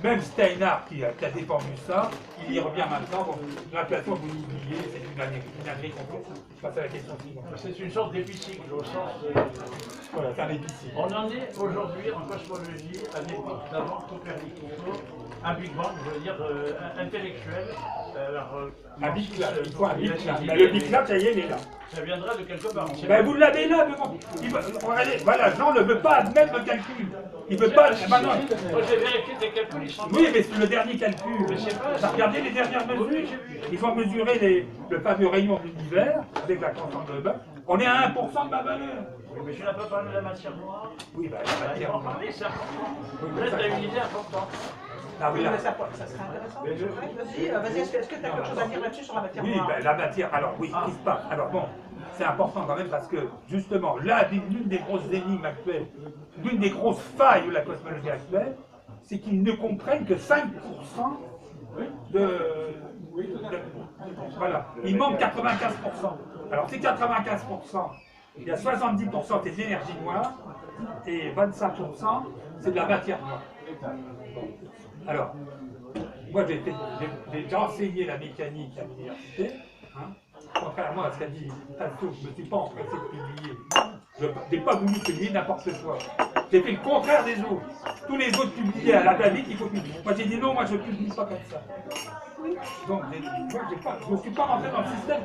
Speaker 3: Même Steiner qui a défendu ça, il y revient maintenant. Bon, l'inflation, vous l'oubliez, c'est une année complète. Je passe à la question suivante.
Speaker 1: C'est une sorte d'épicycle au sens de...
Speaker 3: Voilà, c'est un épicier.
Speaker 1: On en est aujourd'hui en cosmologie à l'époque d'avant Copernic. Un Big Bang, je veux dire, intellectuel,
Speaker 3: Un biclap, il faut un biclap. Ben, le biclap, ça y est, il est là.
Speaker 1: Ça viendra de quelque part.
Speaker 3: Ben, vous l'avez là devant. Allez, voilà, Jean ne veut pas admettre le calcul. Il veut pas. Maintenant,
Speaker 1: Moi j'ai vérifié tes calculs, ils sont
Speaker 3: oui, mais c'est le dernier calcul.
Speaker 1: Mais c'est pas-
Speaker 3: T'as regardé les dernières mesures. Il faut mesurer le fameux rayon de l'univers avec la constante de Hubble. On est à 1% de ma valeur.
Speaker 1: Mais tu n'as pas parlé de la matière noire.
Speaker 3: Oui, ben la
Speaker 1: Il faut
Speaker 3: matière.
Speaker 1: en parler, c'est important. Là, tu as une idée importante.
Speaker 3: Ah, oui, là.
Speaker 2: Ça serait intéressant. Vas-y, est-ce que tu as quelque chose à dire là-dessus sur la matière
Speaker 3: Oui,
Speaker 2: noire?
Speaker 3: ben, la matière, alors oui, ce qui se passe. Alors bon, c'est important quand même parce que justement, là, l'une des grosses énigmes actuelles, l'une des grosses failles de la cosmologie actuelle, c'est qu'ils ne comprennent que 5% voilà, il manque 95%. Alors ces 95%, il y a 70% c'est de l'énergie noire et 25% c'est de la matière noire. Alors, moi j'ai déjà enseigné la mécanique à l'université, hein, contrairement à ce qu'a dit Tasso, je ne me suis pas empressé de publier. Je n'ai pas voulu publier n'importe quoi. J'ai fait le contraire des autres. Tous les autres publiaient à la va-vite, il faut publier. Moi j'ai dit non, moi je ne publie pas comme ça. Donc je ne suis pas rentré dans le système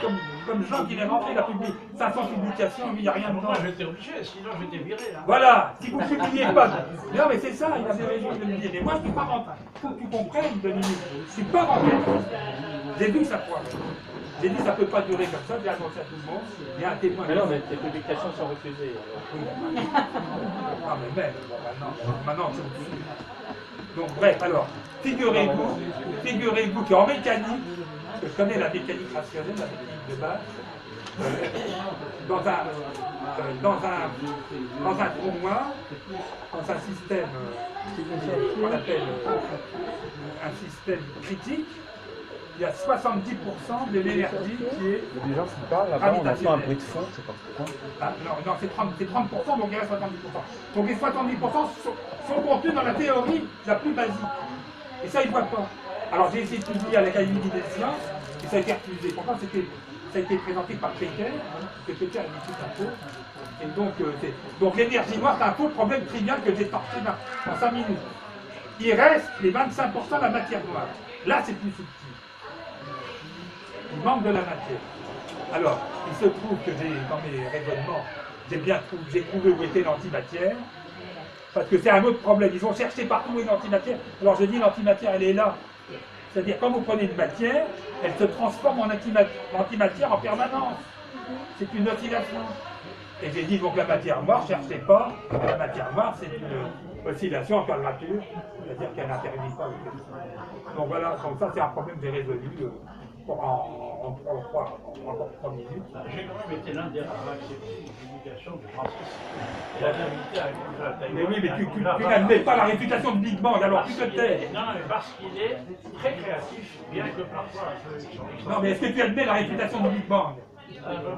Speaker 3: comme Jean qui l'a rentré, il a publié 500 publications, il n'y a rien dedans.
Speaker 1: Moi j'étais obligé, sinon je t'ai viré. Là.
Speaker 3: Voilà, si vous ne publiez pas. Non mais c'est ça, il avait raison de le dire. Mais moi je ne suis pas rentré. Il faut que tu comprennes, Denis. Je ne suis pas rentré. J'ai vu que ça poire. J'ai dit ça ne peut pas durer comme ça, j'ai annoncé à tout le monde. Il y a un témoin.
Speaker 5: Mais non, mais tes publications sont refusées.
Speaker 3: Ah mais même, maintenant c'est refusé. Donc bref, alors, figurez-vous qu'en mécanique, parce que je connais la mécanique rationnelle, la mécanique de base, dans un trou noir, dans un système qu'on appelle un système critique, il y a 70% de l'énergie qui est
Speaker 10: Il y a des gens qui parlent là-bas, on entend un bruit de fond, c'est pas pourquoi.
Speaker 3: ah, non, c'est 30%, donc il reste 70%. Donc les 70% sont contenus dans la théorie la plus basique. Et ça, ils ne voient pas. Alors j'ai essayé de publier à l'Académie des sciences, et ça a été refusé. Pourtant, ça a été présenté par Péquer, que Péquer a dit tout un peu. Et donc l'énergie noire, c'est un faux problème trivial que j'ai sorti dans 5 minutes. Il reste les 25% de la matière noire. Là, c'est plus subtil. Il manque de la matière. Alors, il se trouve que dans mes raisonnements, j'ai trouvé où était l'antimatière, parce que c'est un autre problème. Ils ont cherché partout où est l'antimatière. Alors je dis l'antimatière, elle est là. C'est-à-dire, quand vous prenez une matière, elle se transforme en antimatière en permanence. C'est une oscillation. Et j'ai dit, donc la matière noire, cherchez pas. La matière noire, c'est une oscillation en quadrature, c'est-à-dire qu'elle n'intervient pas. Donc voilà, comme ça, c'est un problème que j'ai résolu. En 3 minutes.
Speaker 1: J'ai quand même été l'un des rares à accepter une publication de Francis. Et la vérité à la taille.
Speaker 3: Mais oui, mais tu n'admets pas la réputation de Big Bang, alors tu te tais.
Speaker 1: Non, mais parce qu'il est très créatif, bien que parfois un peu.
Speaker 3: Non, mais est-ce que tu admets la réputation de Big Bang?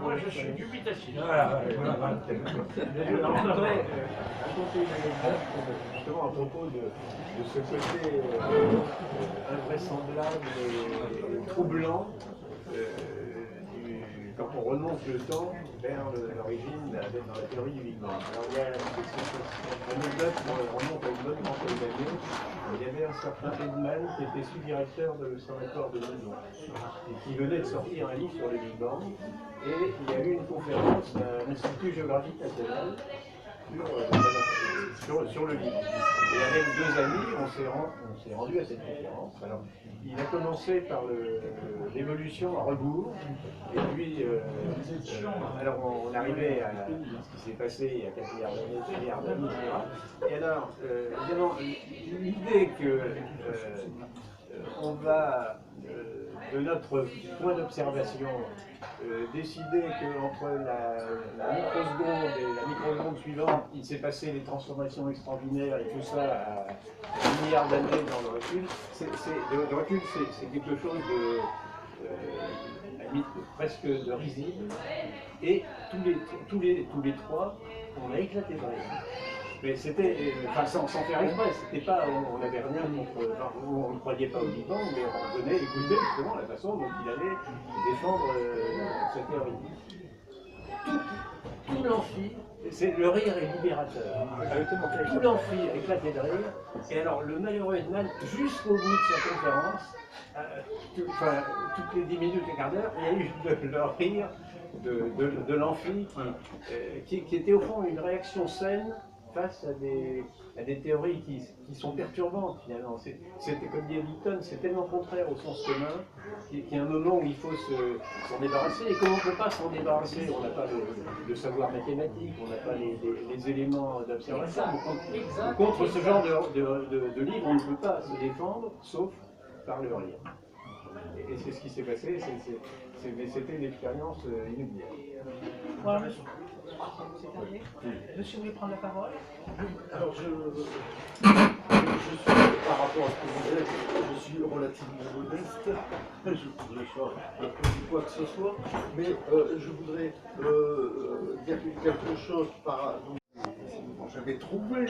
Speaker 1: Moi, je suis dubitatif.
Speaker 3: Voilà.
Speaker 6: Je voudrais raconter une anecdote justement à propos de ce côté invraisemblable et troublant quand on remonte le temps vers l'origine dans la théorie du Big Bang. Alors il y a cette anecdote qui remonte à une bonne trentaine d'années. Il y avait un certain Edman qui était sous-directeur de l'observatoire de Londres et qui venait de sortir un livre sur le Big Bang. Et il y a eu une conférence d'un institut géographique national sur le livre. Et avec 2 amis, on s'est rendu à cette conférence. Alors, il a commencé par l'évolution à rebours, et puis alors on arrivait à ce qui s'est passé il y a 4 milliards d'années, etc. Et alors, évidemment, l'idée que on va, de notre point d'observation, décider qu'entre la microseconde et la microseconde suivante, il s'est passé des transformations extraordinaires et tout ça à 1 milliard d'années dans le recul, le recul c'est quelque chose de à la limite, presque de risible, et tous les 3, on a éclaté de rire. Mais c'était, enfin sans faire exprès, c'était pas, on n'avait rien contre, on ne croyait pas au Big Bang, mais on venait écouter justement la façon dont il allait défendre sa théorie. Tout tout l'amphi, le rire est libérateur. Tout l'amphi éclatait de rire. Et alors, le malheureux Edman, jusqu'au bout de sa conférence, toutes les 10 minutes, un quart d'heure, il y a eu le rire de l'amphi, qui était au fond une réaction saine face à des théories qui sont perturbantes finalement. C'était comme dit Hamilton, c'est tellement contraire au sens commun qu'il y a un moment où il faut s'en débarrasser. Et comme on ne peut pas s'en débarrasser, on n'a pas le savoir mathématique, on n'a pas les éléments d'observation. Contre ce genre de livre, on ne peut pas se défendre sauf par le rire. Et c'est ce qui s'est passé, c'était une expérience inoubliable.
Speaker 2: Voilà, monsieur. C'est terminé. Monsieur voulait prendre la parole?
Speaker 11: Alors je suis, par rapport à ce que vous dites, je suis relativement modeste, je ne voudrais pas quoi que ce soit, mais je voudrais dire quelque chose par... J'avais trouvé,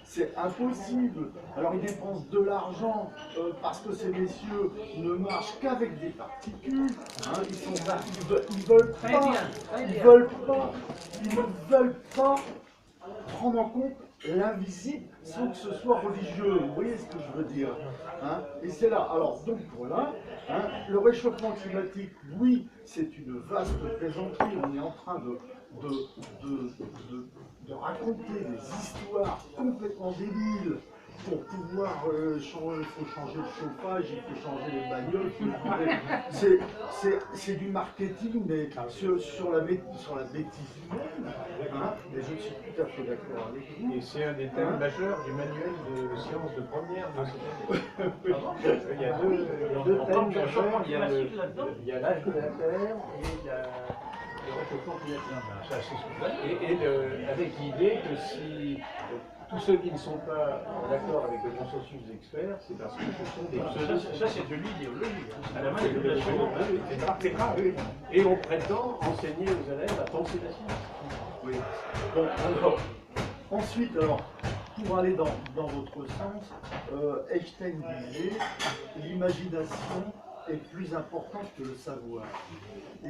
Speaker 11: c'est impossible. Alors ils dépensent de l'argent parce que ces messieurs ne marchent qu'avec des particules. Hein, ils veulent pas prendre en compte l'invisible sans que ce soit religieux. Vous voyez ce que je veux dire, hein? Et c'est là. Alors donc voilà, hein, le réchauffement climatique, oui, c'est une vaste plaisanterie. On est en train de raconter des histoires complètement débiles pour pouvoir il faut changer le chauffage, il faut changer les bagnoles. C'est du marketing, mais sur la bêtise humaine. Hein, et je suis tout à fait d'accord avec vous.
Speaker 6: Et c'est un des thèmes majeurs du manuel de sciences de première de cette année. Il y a deux thèmes majeurs, il y a l'âge de la Terre et le réchauffement climatique. Et avec l'idée que si tous ceux qui ne sont pas d'accord avec le consensus d'experts, c'est parce que ce sont des...
Speaker 1: Ça, c'est de l'idéologie, à la manipulation.
Speaker 6: C'est grave. Et on prétend enseigner aux élèves à penser la science.
Speaker 11: Oui. Bon, alors, ensuite, pour aller dans votre sens, Einstein disait l'imagination est plus importante que le savoir.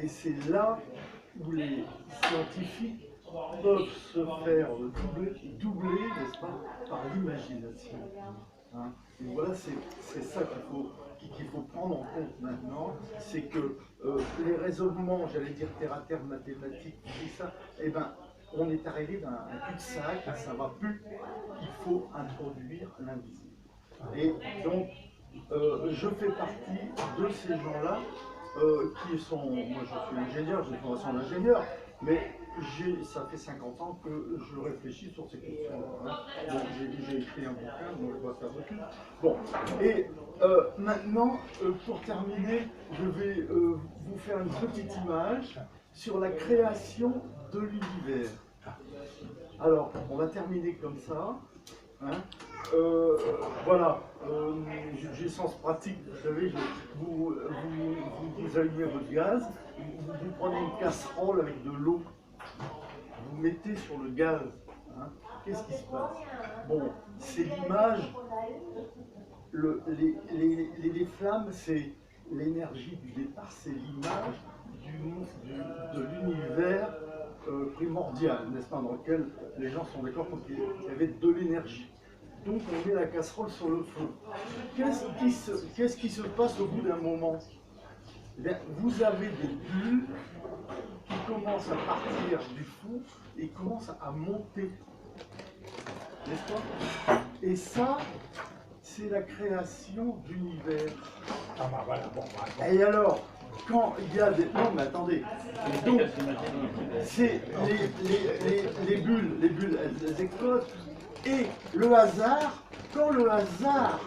Speaker 11: Et c'est là où les scientifiques peuvent se faire doubler, n'est-ce pas, par l'imagination. Hein, et voilà, c'est ça qu'il faut prendre en compte maintenant, c'est que les raisonnements, j'allais dire terre-à-terre mathématiques, tout ça, eh ben, on est arrivé dans un cul-de-sac, ça ne va plus, il faut introduire l'invisible. Et donc, je fais partie de ces gens-là qui sont, moi je suis ingénieur, j'ai une formation d'ingénieur, mais ça fait 50 ans que je réfléchis sur ces questions-là. Hein. J'ai écrit un bouquin, donc je dois faire beaucoup. Bon, et maintenant, pour terminer, je vais vous faire une petite image sur la création de l'univers. Alors, on va terminer comme ça. Hein. Voilà, j'ai sens pratique, vous savez, vous allumez votre gaz, vous prenez une casserole avec de l'eau, vous mettez sur le gaz, hein. Qu'est-ce qui se passe? Bon, c'est l'image, les flammes, c'est l'énergie du départ, c'est l'image de l'univers primordial, n'est-ce pas, dans lequel les gens sont d'accord qu'il y avait de l'énergie. Donc on met la casserole sur le feu. Qu'est-ce qui se passe au bout d'un moment? Eh bien, vous avez des bulles qui commencent à partir du fond et commencent à monter. N'est-ce pas? Et ça, c'est la création d'univers.
Speaker 3: Ah bah voilà, bon.
Speaker 11: Et alors, quand il y a des... Non mais attendez. Donc, c'est les bulles, elles éclatent. Et le hasard, quand le hasard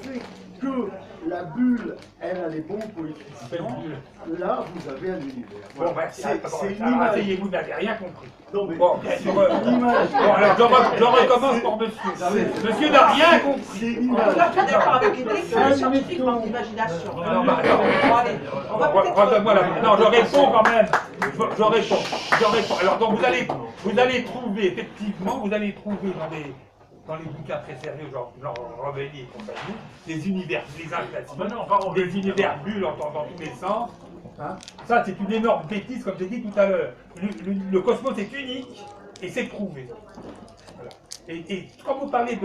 Speaker 11: fait que la bulle, elle a les bons coefficients, là, vous avez un univers.
Speaker 3: Bon, ben,
Speaker 11: c'est une image.
Speaker 3: Asseyez-vous, vous n'avez rien compris.
Speaker 11: Non, mais
Speaker 3: bon,
Speaker 11: c'est une image.
Speaker 3: Bon, alors, je recommence pour monsieur. Monsieur n'a rien compris.
Speaker 11: C'est une image.
Speaker 2: On est d'accord avec l'idée que les scientifiques manquent d'imagination.
Speaker 3: Non, bah, redonne-moi la... Non, je réponds quand même. Je réponds. Alors, donc, vous allez trouver, effectivement, dans les bouquins très sérieux, genre Rovelli et compagnie, des univers, des univers bulles dans tous les sens, Hein? Ça, c'est une énorme bêtise, comme j'ai dit tout à l'heure. Le cosmos est unique et c'est prouvé. Voilà. Et quand vous parlez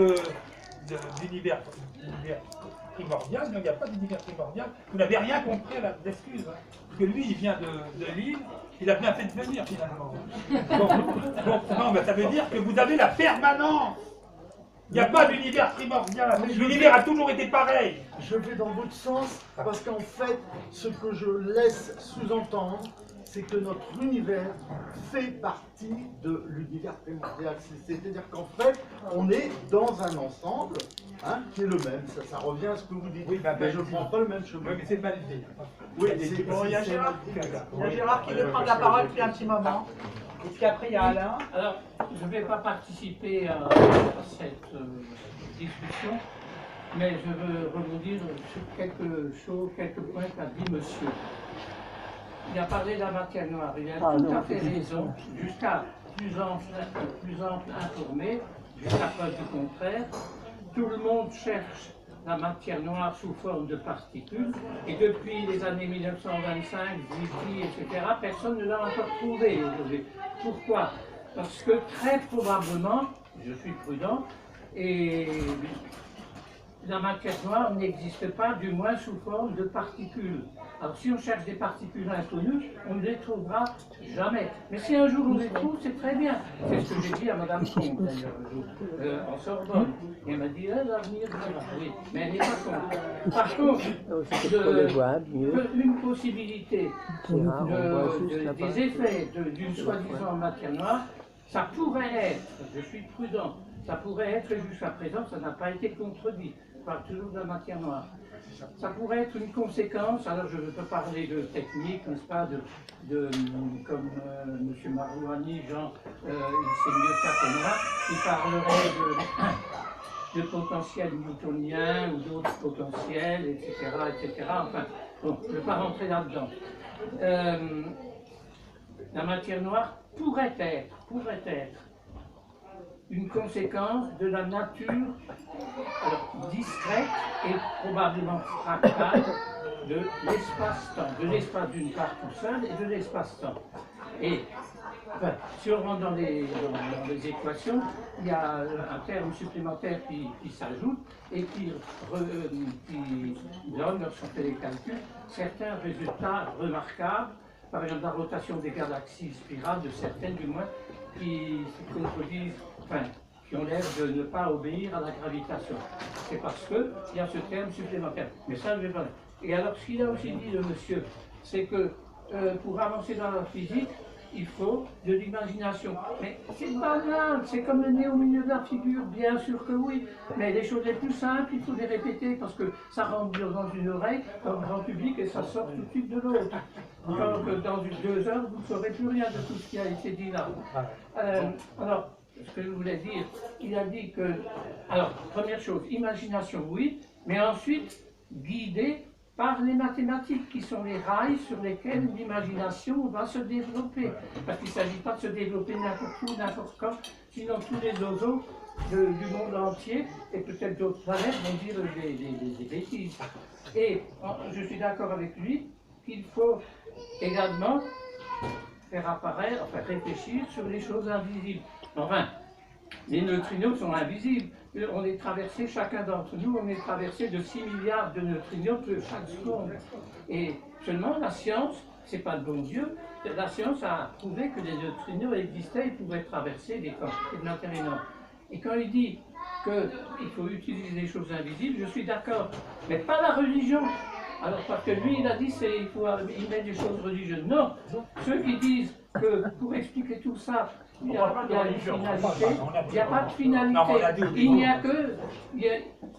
Speaker 3: d'univers primordial, il n'y a pas d'univers primordial. Vous n'avez rien compris à l'excuse. Hein. Parce que lui, il vient de l'île, il a bien fait de venir finalement. Donc, non, mais ça veut dire que vous avez la permanence. Il n'y a pas d'univers primordial. L'univers a toujours été pareil.
Speaker 11: Je vais dans votre sens parce qu'en fait, ce que je laisse sous-entendre, c'est que notre univers fait partie de l'univers primordial. C'est-à-dire qu'en fait, on est dans un ensemble qui est le même. Ça revient à ce que vous dites.
Speaker 3: Oui,
Speaker 11: mais je ne prends pas le même chemin.
Speaker 3: Oui, mais c'est mal dit.
Speaker 11: Oui,
Speaker 2: Bon, il y a Gérard qui veut prendre la parole depuis un petit moment. Et puis après, il y a Alain.
Speaker 5: Alors, je ne vais pas participer à cette discussion, mais je veux rebondir sur quelque chose, quelques points qu'a dit monsieur. Il a parlé de la matière noire, il a tout à fait raison, jusqu'à plus ample informé, jusqu'à preuve du contraire. Tout le monde cherche la matière noire sous forme de particules, et depuis les années 1925, Zwicky, etc., personne ne l'a encore trouvé aujourd'hui. Pourquoi? Parce que très probablement, je suis prudent, et la matière noire n'existe pas, du moins sous forme de particules. Alors si on cherche des particules inconnues, on ne les trouvera jamais. Mais si un jour on les trouve, c'est très bien. C'est ce que j'ai dit à Mme Comte, d'ailleurs, en Sorbonne. Et elle m'a dit, l'avenir verra. Oui, mais elle n'est pas contre. Par contre, une possibilité des effets d'une soi-disant matière noire, ça pourrait être, je suis prudent, ça pourrait être, et jusqu'à présent, ça n'a pas été contredit. Je parle toujours de la matière noire. Ça pourrait être une conséquence, alors je ne peux pas parler de technique, n'est-ce pas, comme M. Marouani, Jean, il sait mieux ça que moi, il parlerait de potentiel newtonien ou d'autres potentiels, etc., etc. Enfin, bon, je ne vais pas rentrer là-dedans. La matière noire pourrait être une conséquence de la nature discrète et probablement fractale de l'espace-temps, de l'espace d'une part tout seul et de l'espace-temps. Et enfin, si on rentre dans les équations, il y a un terme supplémentaire qui s'ajoute et qui donne, lorsqu'on fait les calculs, certains résultats remarquables, par exemple la rotation des galaxies spirales, de certaines du moins, qui contredisent, enfin, qui ont l'air de ne pas obéir à la gravitation. C'est parce qu'il y a ce terme supplémentaire. Mais ça, je vais pas. Et alors, ce qu'il a aussi dit, le monsieur, c'est que pour avancer dans la physique, il faut de l'imagination. Mais c'est banal, c'est comme le nez au milieu de la figure, bien sûr que oui. Mais les choses les plus simples, il faut les répéter parce que ça rentre dans une oreille, dans le grand public, et ça sort tout de suite de l'autre. Alors que dans 2 heures, vous ne saurez plus rien de tout ce qui a été dit là. Alors, ce que je voulais dire, il a dit que, alors, première chose, imagination, oui, mais ensuite, guidé par les mathématiques, qui sont les rails sur lesquels l'imagination va se développer. Parce qu'il ne s'agit pas de se développer n'importe où, n'importe quand, sinon tous les oiseaux du monde entier, et peut-être d'autres planètes, vont dire des bêtises. Et je suis d'accord avec lui qu'il faut également faire apparaître, enfin réfléchir sur les choses invisibles. Enfin, les neutrinos sont invisibles. On est traversé, chacun d'entre nous, on est traversé de 6 milliards de neutrinos chaque seconde. Et seulement la science, c'est pas le bon Dieu, la science a prouvé que les neutrinos existaient et pouvaient traverser des quantités de matière énormes. Et quand il dit qu'il faut utiliser des choses invisibles, je suis d'accord, mais pas la religion. Alors, parce que lui, il a dit il met des choses religieuses. Non, ceux qui disent que pour expliquer tout ça, il n'y a pas de finalité, il n'y a pas de finalité,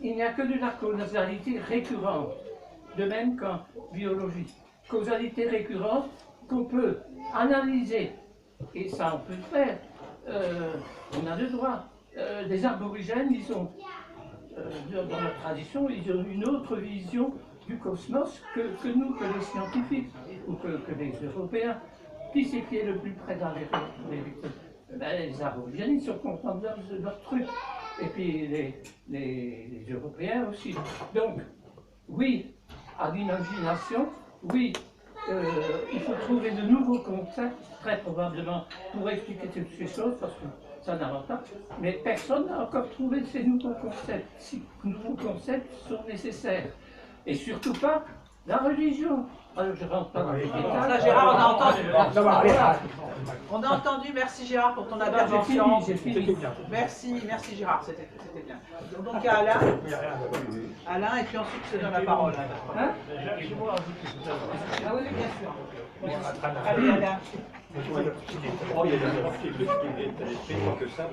Speaker 5: il n'y a que de la causalité récurrente, de même qu'en biologie. Causalité récurrente qu'on peut analyser, et ça on peut le faire, on a le droit. Les aborigènes, ils ont, dans leur tradition, ils ont une autre vision du cosmos que nous, que les scientifiques, ou que les Européens. Qui c'est qui est le plus près d'un les aborigènes, ils sont contents de leur truc. Et puis les Européens aussi. Donc, oui, à l'imagination, oui, il faut trouver de nouveaux concepts, très probablement, pour expliquer toutes ces choses, parce que ça n'invente pas. Mais personne n'a encore trouvé ces nouveaux concepts. Ces nouveaux concepts sont nécessaires. Et surtout pas la religion. Alors, je rentre pas dans les détails.
Speaker 2: Ça, Gérard, on a entendu. On a entendu. Merci Gérard pour ton intervention.
Speaker 5: J'ai fini.
Speaker 2: Merci Gérard, c'était bien. Donc il y a Alain. Alain, et puis ensuite je te donne la parole. Hein? Ah oui, bien sûr. Allez, Alain.
Speaker 6: Il y a des articles qui viennent à l'esprit, pas que ça.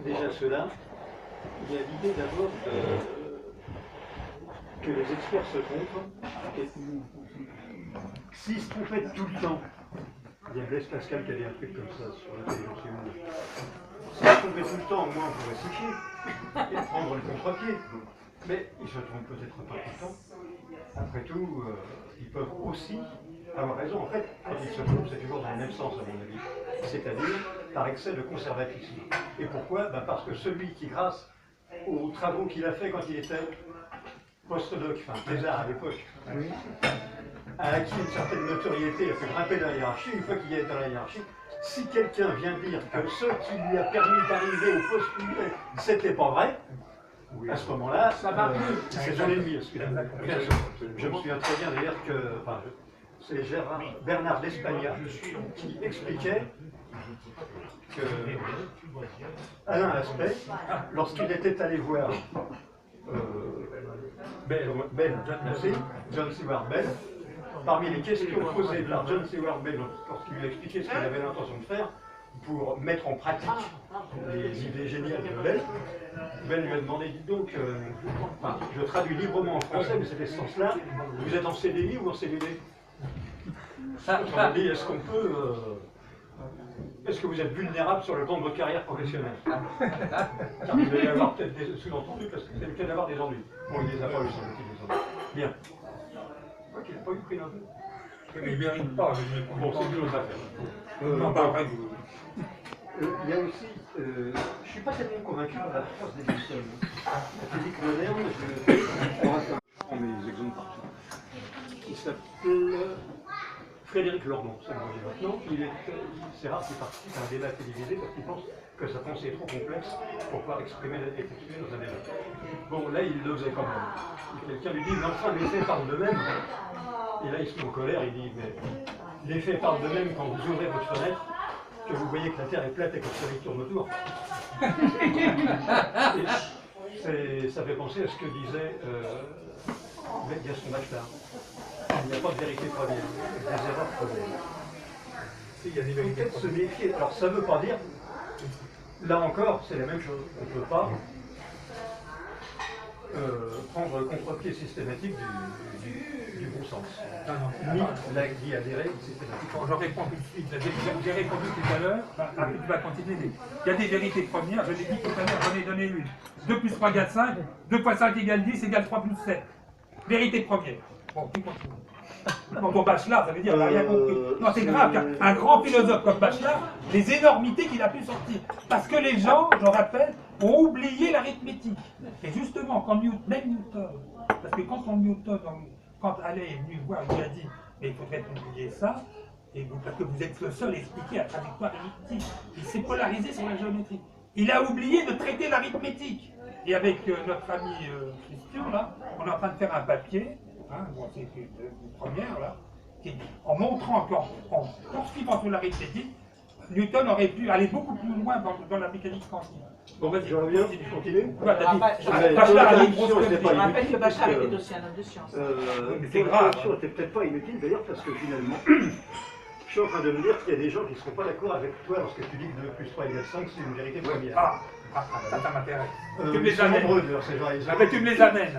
Speaker 6: Déjà cela, il y a l'idée d'abord que les experts se trompent. S'ils se trompaient tout le temps, il y a Blaise Pascal qui a dit un truc comme ça sur l'intelligence humaine. S'ils se trompaient tout le temps, au moins on pourrait s'y chier et prendre le contre-pied. Mais ils se trompent peut-être pas tout le temps. Après tout, ils peuvent aussi avoir raison. En fait, quand ils se trompent, c'est toujours dans le même sens, à mon avis. C'est-à-dire par excès de conservatisme. Et pourquoi? Parce que celui qui, grâce aux travaux qu'il a fait quand il était postdoc, enfin thésard à l'époque, a acquis une certaine notoriété, a fait grimper dans la hiérarchie. Une fois qu'il est dans la hiérarchie, si quelqu'un vient dire que ce qui lui a permis d'arriver au poste où il est, c'était pas vrai, à ce moment-là, c'est son ennemi. Je me souviens très bien d'ailleurs que c'est Bernard d'Espagna qui expliquait que Alain Aspect, lorsqu'il était allé voir John Seward Bell, parmi les questions posées par John Seward Bell lorsqu'il lui a expliqué ce qu'il avait l'intention de faire pour mettre en pratique les idées géniales de Bell, Bell lui a demandé, dites donc, je traduis librement en français, mais c'était ce sens-là, vous êtes en CDI ou en CDD? On a dit, est-ce qu'on peut... Est-ce que vous êtes vulnérable sur le plan de votre carrière professionnelle? Car il va y avoir peut-être des sous-entendus parce que c'est le cas d'avoir des ennuis. Bon, il les a pas eu, semble-t-il, des ennuis. Bien. Je crois qu'il n'a pas eu prix Nobel.
Speaker 3: Mais il ne mérite pas.
Speaker 6: Bon, c'est une autre affaire. Il y a aussi... je ne suis pas tellement convaincu par la force des systèmes. La physique moderne, je prends mes exemples partout. Il s'appelle... Frédéric Lordon, ça me dit maintenant, c'est rare qu'il participe à un débat télévisé parce qu'il pense que sa pensée est trop complexe pour pouvoir exprimer dans un débat. Bon, là, il le faisait quand même. Quelqu'un lui dit, mais enfin, les faits parlent d'eux-mêmes. Et là, il se met en colère, il dit, mais les faits parlent d'eux-mêmes quand vous ouvrez votre fenêtre, que vous voyez que la Terre est plate et que le soleil tourne autour. Et ça fait penser à ce que disait Gaston Bachelard. Il n'y a pas de vérité première, des erreurs premières.
Speaker 3: Il y a des vérités.
Speaker 6: Peut-être se méfier. Alors ça ne veut pas dire, là encore, c'est la même chose. On ne peut pas prendre le contre-pied systématique du bon sens. Ni l'y adhérer systématiquement.
Speaker 3: Je réponds tout de suite. J'ai répondu tout à l'heure. Tu vas continuer. Il y a des vérités premières. Je l'ai dit tout à l'heure, j'en ai donné une. 2 plus 3 égale 5. 2 fois 5 égale 10 égale 3 plus 7. Vérité première. Bon, tu continues. Bon, Bachelard, ça veut dire, on n'a rien compris. Non, c'est grave, car un grand philosophe comme Bachelard, les énormités qu'il a pu sortir. Parce que les gens, je rappelle, ont oublié l'arithmétique. Et justement, quand même Newton, parce que quand Newton, quand Halley est venu voir, il lui a dit, mais il faudrait oublier ça, parce que vous êtes le seul à expliquer la trajectoire arithmétique. Il s'est polarisé sur la géométrie. Il a oublié de traiter l'arithmétique. Et avec notre ami Christian, là, on est en train de faire un papier, bon, c'est une première, là, en montrant qu'en poursuivant sur l'arithmétique, Newton aurait pu aller beaucoup plus loin dans la mécanique quantique.
Speaker 6: Bon, vas-y, je reviens, tu continues.
Speaker 2: Je rappelle que Bachelard était aussi un homme de science.
Speaker 6: C'est grave. La n'était peut-être pas inutile d'ailleurs, parce que finalement, je suis en train de me dire qu'il y a des gens qui ne seront pas d'accord avec toi lorsque tu dis que 2 plus 3 égale 5, c'est une vérité première.
Speaker 3: Ça m'intéresse.
Speaker 6: Tu me les amènes.
Speaker 3: Tu me les amènes.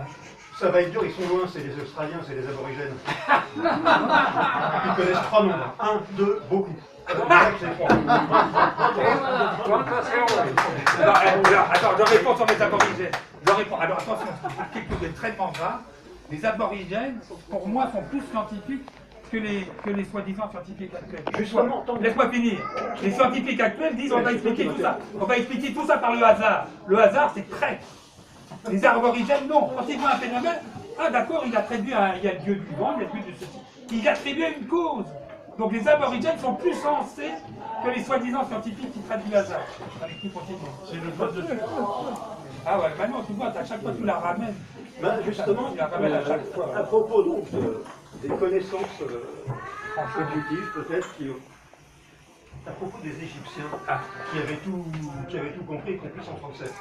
Speaker 6: Ça va être dur, ils sont loin, c'est les Australiens, c'est les aborigènes. Ils connaissent 3 nombres. 1, 2, beaucoup.
Speaker 3: Attends, je réponds sur les aborigènes. Alors attention, c'est quelque chose de très grave. Les aborigènes, pour moi, sont plus scientifiques que les soi-disant scientifiques actuels.
Speaker 6: Justement,
Speaker 3: laisse-moi finir. Les scientifiques actuels disent on va expliquer tout ça. On va expliquer tout ça par le hasard. Le hasard, c'est très. Les aborigènes, non. Quand ils voient un phénomène, Ah d'accord, il attribue il y a le dieu du vent, il y a le dieu de ceci. Il attribue à une cause. Donc les aborigènes sont plus sensés que les soi-disant scientifiques qui traitent du hasard. Allez, qui continue.
Speaker 1: C'est le vote de
Speaker 3: Ah ouais, bah non, tu vois, à chaque fois tu la ramènes.
Speaker 6: Ben justement,
Speaker 3: tu la ramènes à chaque fois.
Speaker 6: à propos donc des connaissances intuitives peut-être à propos des Égyptiens qui avaient tout compris, y compris 137.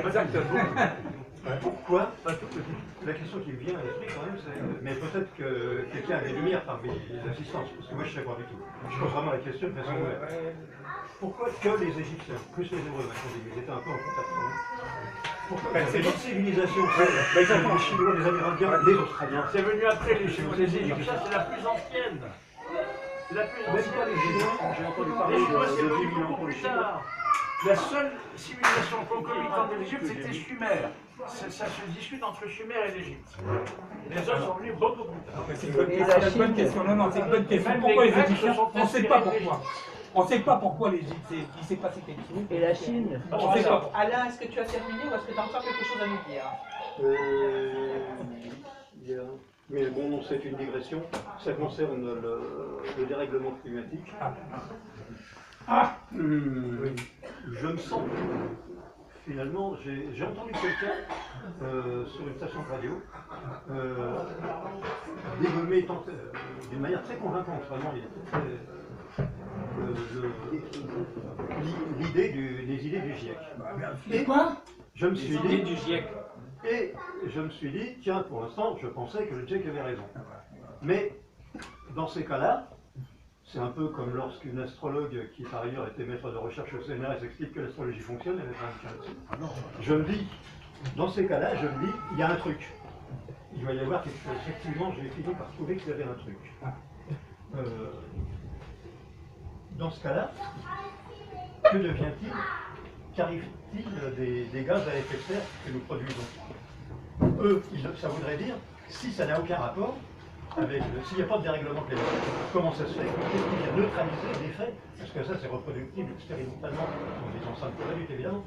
Speaker 3: Exactement.
Speaker 6: Pourquoi? La question qui me vient à l'esprit quand même, c'est mais peut-être que quelqu'un a des lumières parmi les assistances, parce que moi je ne sais pas du tout. Je pose vraiment la question de façon ouverte. Pourquoi que les Égyptiens, plus les Hébreux, ils étaient un peu en contact quand même. Pourquoi? C'est d'autres civilisations, les Chinois, les Amérindiens, les Australiens.
Speaker 1: C'est venu après les Chinois. Les Égyptiens, c'est la plus ancienne. C'est la plus ancienne.
Speaker 6: Même pas les Chinois, j'ai entendu parler
Speaker 1: Les Chinois, c'est
Speaker 6: de 10
Speaker 1: venu
Speaker 6: 000 ans
Speaker 1: beaucoup
Speaker 6: pour les
Speaker 1: plus
Speaker 6: Chinois.
Speaker 1: tard. La seule civilisation concomitante de l'Égypte, c'était Sumer. Ça se discute entre Sumer et l'Égypte. Les autres sont venus beaucoup plus tard.
Speaker 3: C'est une bonne question. Non, non, c'est une bonne question. Pourquoi les Égyptiens? On ne sait pas pourquoi. On ne sait pas pourquoi l'Égypte, il s'est passé quelque chose.
Speaker 2: Et la Chine?
Speaker 3: On ne sait pas.
Speaker 2: Alain, est-ce que tu as terminé ou est-ce que tu as encore quelque chose à nous dire?
Speaker 6: Mais bon, non, c'est une digression. Ça concerne le dérèglement climatique. Je me sens, finalement, j'ai entendu quelqu'un sur une station de radio dégommer d'une manière très convaincante, vraiment, l'idée des idées du GIEC.
Speaker 8: Et quoi?
Speaker 6: Je me suis dit,
Speaker 5: du GIEC.
Speaker 6: et je me suis dit, tiens, pour l'instant, je pensais que le GIEC avait raison. Mais dans ces cas-là, c'est un peu comme lorsqu'une astrologue qui par ailleurs était maître de recherche au CNRS explique que l'astrologie fonctionne, elle est un bouquin là-dessus. Je me dis, dans ces cas-là, je me dis, il y a un truc. Il doit y avoir quelque chose. Effectivement, j'ai fini par trouver qu'il y avait un truc. Dans ce cas-là, que devient-il? Qu'arrive-t-il des gaz à effet de serre que nous produisons? Eux, ça voudrait dire, si ça n'a aucun rapport, s'il n'y a pas de dérèglement climatique, comment ça se fait? Qu'est-ce qui vient neutraliser l'effet? Parce que ça, c'est reproductible expérimentalement dans des enceintes pour adultes, évidemment.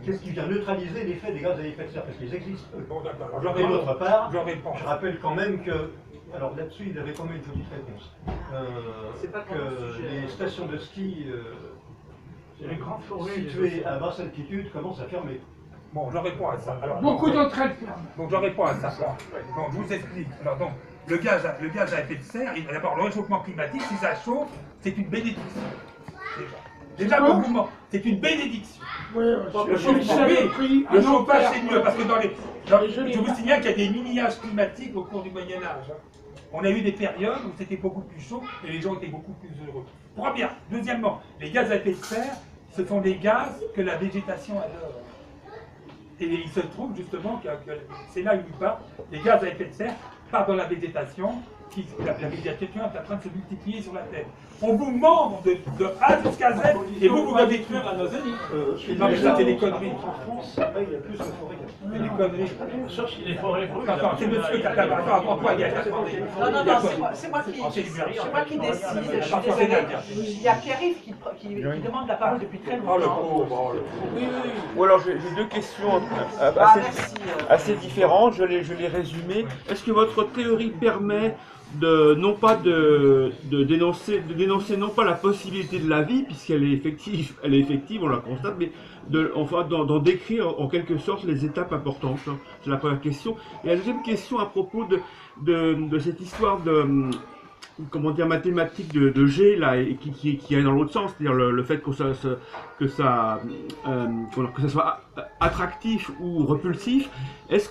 Speaker 6: Qu'est-ce qui vient neutraliser l'effet des gaz à effet de serre? Parce qu'ils existent.
Speaker 3: Bon, d'accord.
Speaker 6: Et d'autre part,
Speaker 3: je
Speaker 6: rappelle quand même que, alors là-dessus, il avait quand même une petite réponse. Que les stations de ski
Speaker 1: les grandes forêts
Speaker 6: situées à basse altitude commencent à fermer.
Speaker 3: Bon, je réponds à ça. Alors,
Speaker 8: Beaucoup d'entre elles ferment.
Speaker 3: donc je réponds à ça. Donc je vous explique. Alors donc, le gaz à effet de serre, d'abord le réchauffement climatique, si ça chauffe, c'est une bénédiction. Déjà beaucoup moins. C'est une bénédiction.
Speaker 8: Oui,
Speaker 3: Le chauffage, c'est mieux, parce que je vous signale qu'il y a des mini-âges climatiques au cours du Moyen-Âge. On a eu des périodes où c'était beaucoup plus chaud et les gens étaient beaucoup plus heureux. Première. Deuxièmement, les gaz à effet de serre, ce sont des gaz que la végétation adore. Et il se trouve justement que c'est là où il part, les gaz à effet de serre partent dans la végétation, la végétation est en train de se multiplier sur la Terre. On vous ment de A jusqu'à Z et vous va détruire la Amazonie. Non mais ça c'est des conneries.
Speaker 6: En France, il y a plus de forêt.
Speaker 3: C'est des conneries.
Speaker 1: Sauf si les forêts brûlent.
Speaker 3: Attends, c'est monsieur qui a la barre. Attends, toi, il y a
Speaker 2: Non, c'est moi qui décide. Je suis désolé. Il y a Pierre-Yves qui demande la parole depuis très longtemps.
Speaker 3: Oh le pauvre.
Speaker 2: Oui.
Speaker 10: Ou alors j'ai deux questions assez différentes, je les résumées. Est-ce que votre théorie permet non pas de dénoncer non pas la possibilité de la vie, puisqu'elle est effective, on la constate, mais d'en décrire en quelque sorte les étapes importantes? C'est la première question. Et la deuxième question à propos de cette histoire de mathématique de G là, et qui est dans l'autre sens, c'est-à-dire le fait que ça soit attractif ou repulsif. Est-ce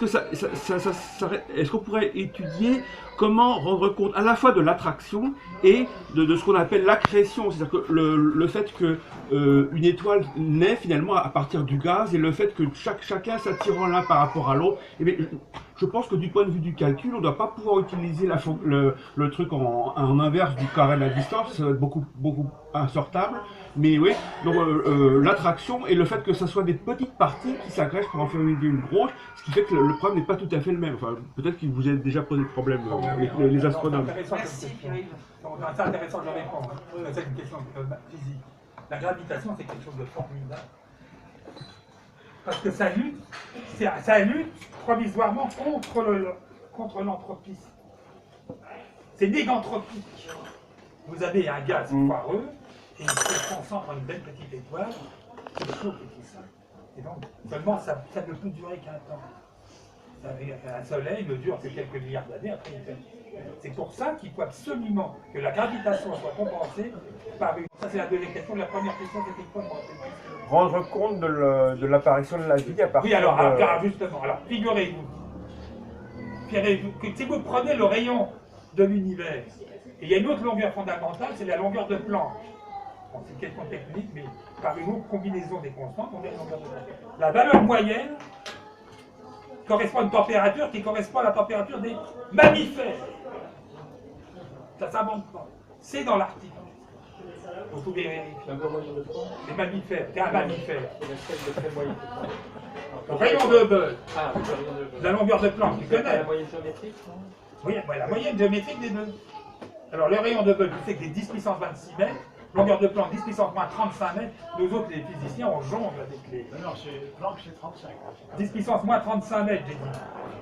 Speaker 10: qu'on pourrait étudier comment rendre compte à la fois de l'attraction et de ce qu'on appelle l'accrétion, c'est-à-dire que le fait que une étoile naît finalement à partir du gaz et le fait que chacun s'attirant l'un par rapport à l'autre, je pense que du point de vue du calcul, on ne doit pas pouvoir utiliser le truc en inverse du carré de la distance, ça va être beaucoup insortable. Mais oui, donc l'attraction et le fait que ce soit des petites parties qui s'agrègent pour en faire une grosse, ce qui fait que le problème n'est pas tout à fait le même. Enfin, peut-être qu'il vous a déjà posé le problème, les astronomes.
Speaker 2: Merci, Pierre-Yves.
Speaker 3: C'est intéressant de répondre. C'est une question physique. La gravitation, c'est quelque chose de formidable. Parce que ça lutte provisoirement contre l'entropisme. C'est négantropique. Vous avez un gaz foireux et il se concentre en une belle petite étoile, c'est le chaud qui dit ça. Et donc, seulement ça ne peut durer qu'un temps. Un soleil ne dure que quelques milliards d'années, après il fait. C'est pour ça qu'il faut absolument que la gravitation soit compensée par une... Ça c'est la deuxième question. La première question c'était quoi?
Speaker 10: Rendre compte de l'apparition de la vie à partir
Speaker 3: oui, alors, justement, alors figurez-vous que si vous prenez le rayon de l'univers, et il y a une autre longueur fondamentale, c'est la longueur de Planck. Bon, c'est une question technique, mais par une autre combinaison des constantes, on a une longueur de Planck. La valeur moyenne correspond à une température qui correspond à la température des mammifères. Ça ne s'invente pas. C'est dans l'article. Vous pouvez vérifier. Les mammifères, c'est un mammifère. Le rayon de Hubble. La longueur de Planck, tu connais.
Speaker 5: La moyenne géométrique, non?
Speaker 3: Oui, la moyenne géométrique des deux. Alors le rayon de Hubble, tu sais que c'est 10 puissance 26 mètres. Longueur de Planck, 10 puissance moins 35 mètres. Nous autres, les physiciens, on jongle avec les...
Speaker 1: Non, Planck, c'est 35.
Speaker 3: 10 puissance moins 35 mètres, j'ai dit.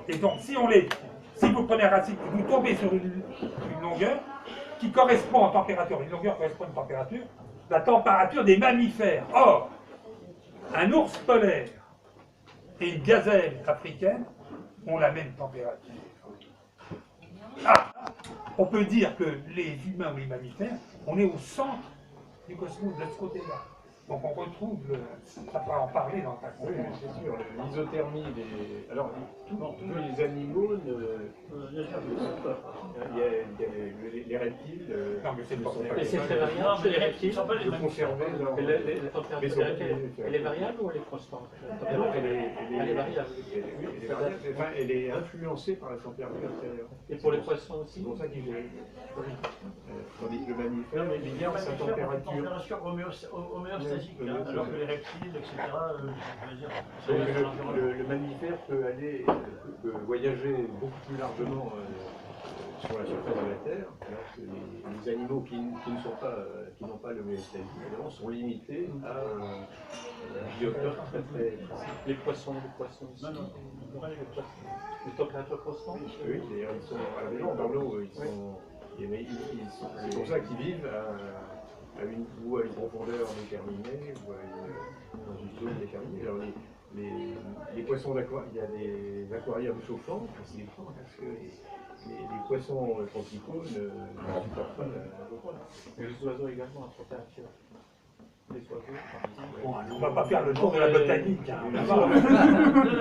Speaker 3: Et donc, si vous prenez un racine, vous tombez sur une longueur qui correspond en température, une longueur correspond à une température, la température des mammifères. Or, un ours polaire et une gazelle africaine ont la même température. Ah, on peut dire que les humains ou les mammifères, on est au centre du cosmos de ce côté-là. Donc on retrouve, ça va en parler dans ta conférence.
Speaker 6: Oui, c'est sûr, l'isothermie Alors, tous les animaux ne sont pas. Il y a les reptiles.
Speaker 3: Non, mais c'est pas
Speaker 5: Mais c'est très variable chez les reptiles.
Speaker 6: De conserver leur.
Speaker 5: La température, elle est variable ou elle est constante?
Speaker 6: Elle est
Speaker 5: variable.
Speaker 6: Elle est influencée par la température intérieure.
Speaker 5: Et pour les poissons aussi?
Speaker 6: C'est pour ça qu'il est. Tandis que le mammifère, il garde sa température
Speaker 1: homéostatique, alors que les reptiles, etc.
Speaker 6: Le mammifère peut voyager beaucoup plus largement sur la surface de la Terre, alors que les animaux qui n'ont pas l'homéostasie, sont limités à un dioptre très très.
Speaker 5: Les poissons aussi.
Speaker 1: Non.
Speaker 5: Les températures constantes?
Speaker 6: Oui, d'ailleurs, ils sont dans l'eau, c'est pour ça qu'ils vivent à une profondeur déterminée ou dans une zone déterminée. Alors les poissons d'aquarium, il y a des aquariums chauffants, parce que les poissons tropicaux ne supportent pas la
Speaker 5: Et les oiseaux également à température. Les oiseaux.
Speaker 3: On ne va pas faire le tour de la botanique.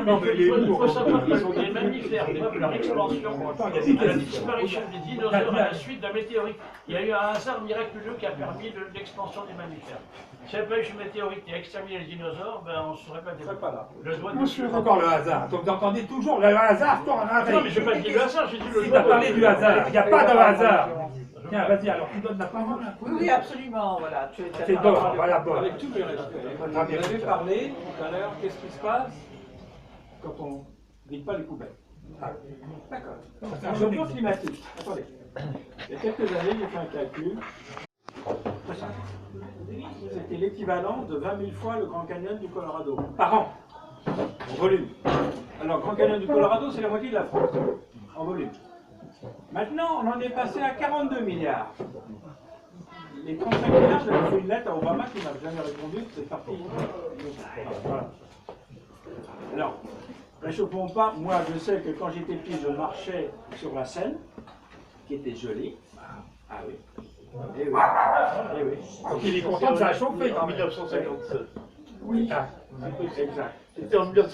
Speaker 1: Non, mais il faut savoir que les mammifères doivent leur expansion à la disparition des dinosaures à la suite d'un météorite. Il y a eu un hasard miraculeux qui a permis l'expansion des mammifères. S'il n'y avait pas eu ce météorite qui a exterminé les dinosaures, ben on ne serait pas développé.
Speaker 3: C'est encore le hasard. Donc vous entendez toujours le hasard, toi, en arrive.
Speaker 1: Non, mais je n'ai pas dit le hasard, j'ai dit le
Speaker 3: Si tu as parlé du hasard, il n'y a pas de hasard. Tiens, vas-y, alors tu donnes la parole.
Speaker 2: Oui, absolument, voilà.
Speaker 3: C'est bon, voilà, bon.
Speaker 9: Avec tout le respect. Vous avez parlé tout à l'heure, qu'est-ce qui se passe quand on ne vide pas les poubelles? D'accord. C'est un changement climatique. Attendez. Il y a quelques années, j'ai fait un calcul. C'était l'équivalent de 20 000 fois le Grand Canyon du Colorado, par an, en volume. Alors, Grand Canyon du Colorado, c'est la moitié de la France, en volume. Maintenant, on en est passé à 42 milliards. Les 35 milliards, j'avais fait une lettre à Obama qui m'a jamais répondu, c'est parti. Voilà. Alors, réchauffons pas, moi je sais que quand j'étais petit, je marchais sur la Seine, qui était jolie. Ah oui. Eh oui. Eh oui.
Speaker 3: Donc il est content que ça a chauffé
Speaker 6: en 1957.
Speaker 9: Oui,
Speaker 6: Exact.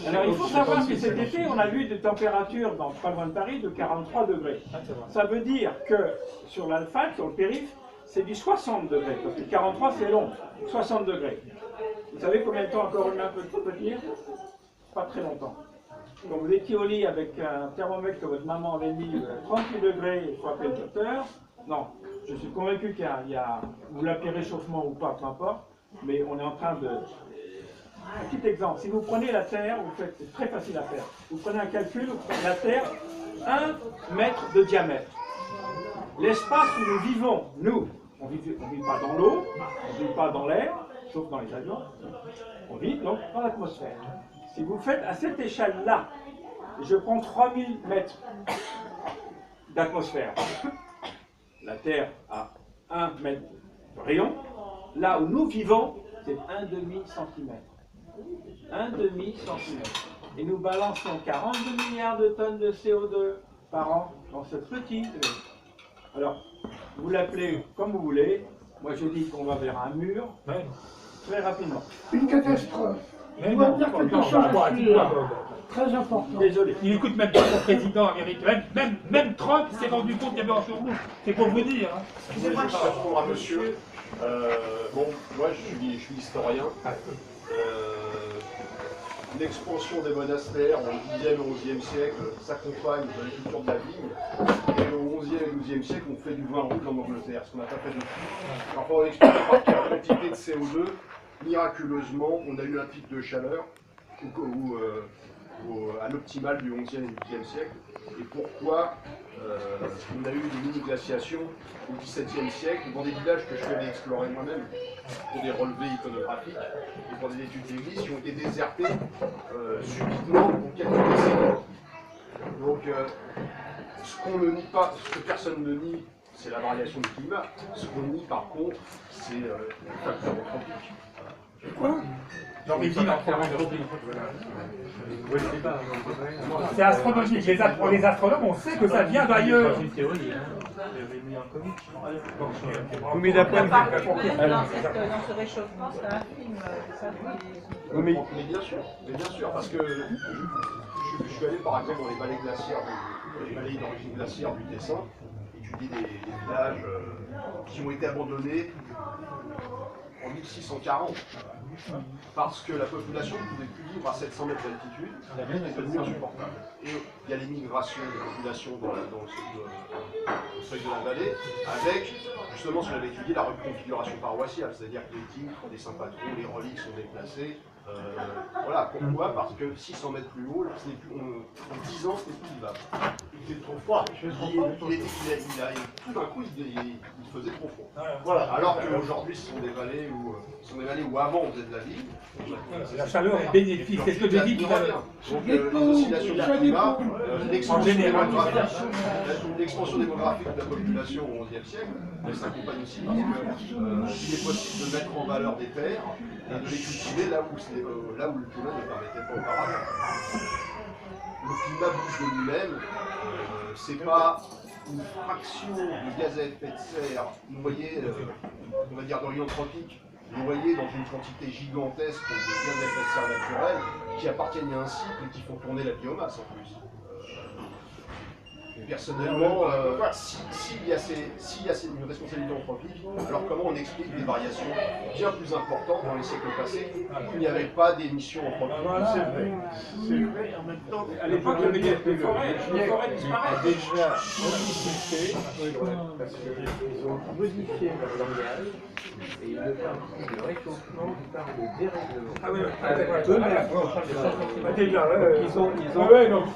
Speaker 9: alors il faut savoir que cet été, on a vu des températures dans pas loin de Paris de 43 degrés. Ça veut dire que sur l'asphalte, sur le périph', c'est du 60 degrés, parce que 43 c'est long, 60 degrés. Vous savez combien de temps encore une main peut tenir? Pas très longtemps. Quand vous étiez au lit avec un thermomètre que votre maman avait mis 38 degrés, il faut appeler le docteur. Non, je suis convaincu qu'il y a, vous l'appelez réchauffement ou pas, peu importe, mais on est en train de... Un petit exemple, si vous prenez la Terre, vous faites, c'est très facile à faire. Vous prenez un calcul, vous prenez la Terre, 1 mètre de diamètre. L'espace où nous vivons, nous, on ne vit pas dans l'eau, on ne vit pas dans l'air, sauf dans les avions, on vit donc dans l'atmosphère. Si vous faites à cette échelle-là, je prends 3000 mètres d'atmosphère. La Terre a 1 mètre de rayon. Là où nous vivons, c'est 1,5 centimètre. 1,5 centimètre. Et nous balançons 42 milliards de tonnes de CO2 par an dans cette petite. Alors, vous l'appelez comme vous voulez. Moi, je dis qu'on va vers un mur très rapidement.
Speaker 8: Une catastrophe.
Speaker 3: Mais
Speaker 8: On va
Speaker 3: non,
Speaker 8: dire
Speaker 3: non,
Speaker 8: quelque
Speaker 3: non,
Speaker 8: chose
Speaker 3: non,
Speaker 8: de
Speaker 3: non.
Speaker 8: très important.
Speaker 9: Désolé.
Speaker 3: Il écoute même pas son président américain. Même Trump s'est rendu compte qu'il y avait un sur nous. C'est pour vous dire. Hein.
Speaker 12: Excusez-moi, je vais répondre à monsieur. Bon, moi je suis historien. L'expansion des monastères au Xe et au XIe siècle s'accompagne de la culture de la vigne. Et au XIe et XIIe siècle, on fait du vin rouge en Angleterre, ce qu'on n'a pas fait depuis. Parfois, on explique pas qu'il y a une quantité de CO2. Miraculeusement, on a eu un pic de chaleur à l'optimal du XIe et du XIIe siècle. Et pourquoi on a eu des mini-glaciations au XVIIe siècle dans des villages que je suis allé explorer moi-même pour des relevés iconographiques et pour des études d'église qui ont été désertés subitement pour quelques décennies. Donc, ce qu'on ne nie pas, ce que personne ne nie, c'est la variation du climat. Ce qu'on nie par contre, c'est le facteur anthropique.
Speaker 8: Quoi?
Speaker 3: L'origine anthropique. C'est astronomique. Les astronomes, on sait que ça vient d'ailleurs.
Speaker 2: Oui, mais d'un point de vue dans ce réchauffement, c'est un film, ça
Speaker 12: Mais bien sûr, parce que je suis allé par exemple dans les vallées glaciaires, les vallées d'origine glaciaire du Tessin, étudier des villages qui ont été abandonnés en 1640, parce que la population ne pouvait plus vivre à 700 mètres d'altitude, c'est devenu insupportable. Et il y a l'émigration des populations dans le seuil de la vallée, avec justement ce qu'on avait étudié, la reconfiguration paroissiale, c'est-à-dire que les titres des saints patrons, les reliques sont déplacées. Voilà, pourquoi? Parce que 600 mètres plus haut, ce n'est plus, en 10 ans, ce n'est plus vivable. Il était trop froid. Tout d'un coup, il faisait trop froid. Voilà. Alors qu'aujourd'hui, ce sont des vallées où avant on faisait de la vie.
Speaker 3: La chaleur est bénéfique, c'est ce que j'ai dit tout à l'heure.
Speaker 12: Donc les oscillations du climat, l'expansion démographique de la population au XIe siècle, elle s'accompagne aussi parce qu'il est possible de mettre en valeur des terres et de les cultiver là où le climat ne permettait pas auparavant. Le climat bouge de lui-même, c'est pas une fraction de gaz à effet de serre noyée, on va dire d'orient tropique, noyée dans une quantité gigantesque de gaz à effet de serre naturel qui appartiennent à un cycle et qui font tourner la biomasse en plus. Personnellement, s'il y a une responsabilité anthropique, alors comment on explique des variations bien plus importantes dans les siècles passés où il n'y avait pas d'émissions anthropiques?
Speaker 6: C'est vrai, en même temps,
Speaker 9: À l'époque, il y avait des forêts disparaissent.
Speaker 6: déjà anticipé, parce qu'ils ont modifié leur langage, et ils ne parlent plus de réchauffement, ils parlent de dérèglement.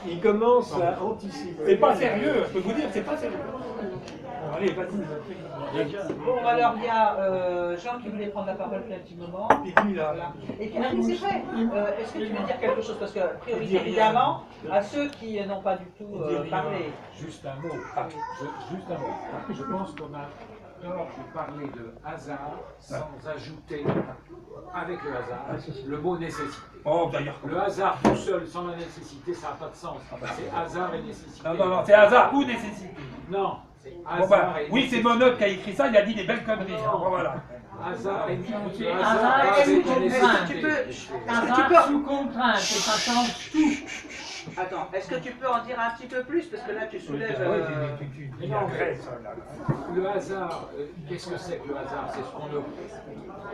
Speaker 6: Ils commencent à anticiper.
Speaker 3: C'est pas sérieux, je peux vous dire, c'est pas sérieux. Bon, allez, vas-y.
Speaker 2: Bon, alors il y a Jean qui voulait prendre la parole depuis un petit moment.
Speaker 3: Et puis là.
Speaker 2: Voilà. Et puis, c'est vrai. Est-ce que tu veux dire quelque chose? Parce que, priorité évidemment, à ceux qui n'ont pas du tout parlé.
Speaker 13: Juste un mot. Juste un mot. Je pense qu'on a tort de parler de hasard sans ajouter, avec le hasard, le mot nécessité.
Speaker 3: Oh, d'ailleurs.
Speaker 13: Le hasard tout seul, sans la nécessité, ça n'a pas de sens. C'est hasard et nécessité.
Speaker 3: Non, c'est hasard ou nécessité.
Speaker 13: Non, c'est hasard
Speaker 3: Bon, bah,
Speaker 13: et
Speaker 3: oui, c'est Monote qui a écrit ça, il a dit des belles conneries. Hein, bon, voilà.
Speaker 13: Hasard et nécessité.
Speaker 7: Hasard et sous contrainte.
Speaker 2: Est-ce que tu peux...
Speaker 7: Hasard sous contrainte, c'est pas sans tout.
Speaker 2: Attends, est-ce que tu peux en dire un petit peu plus? Parce que là, tu soulèves...
Speaker 13: Le hasard, qu'est-ce que c'est que le hasard? C'est ce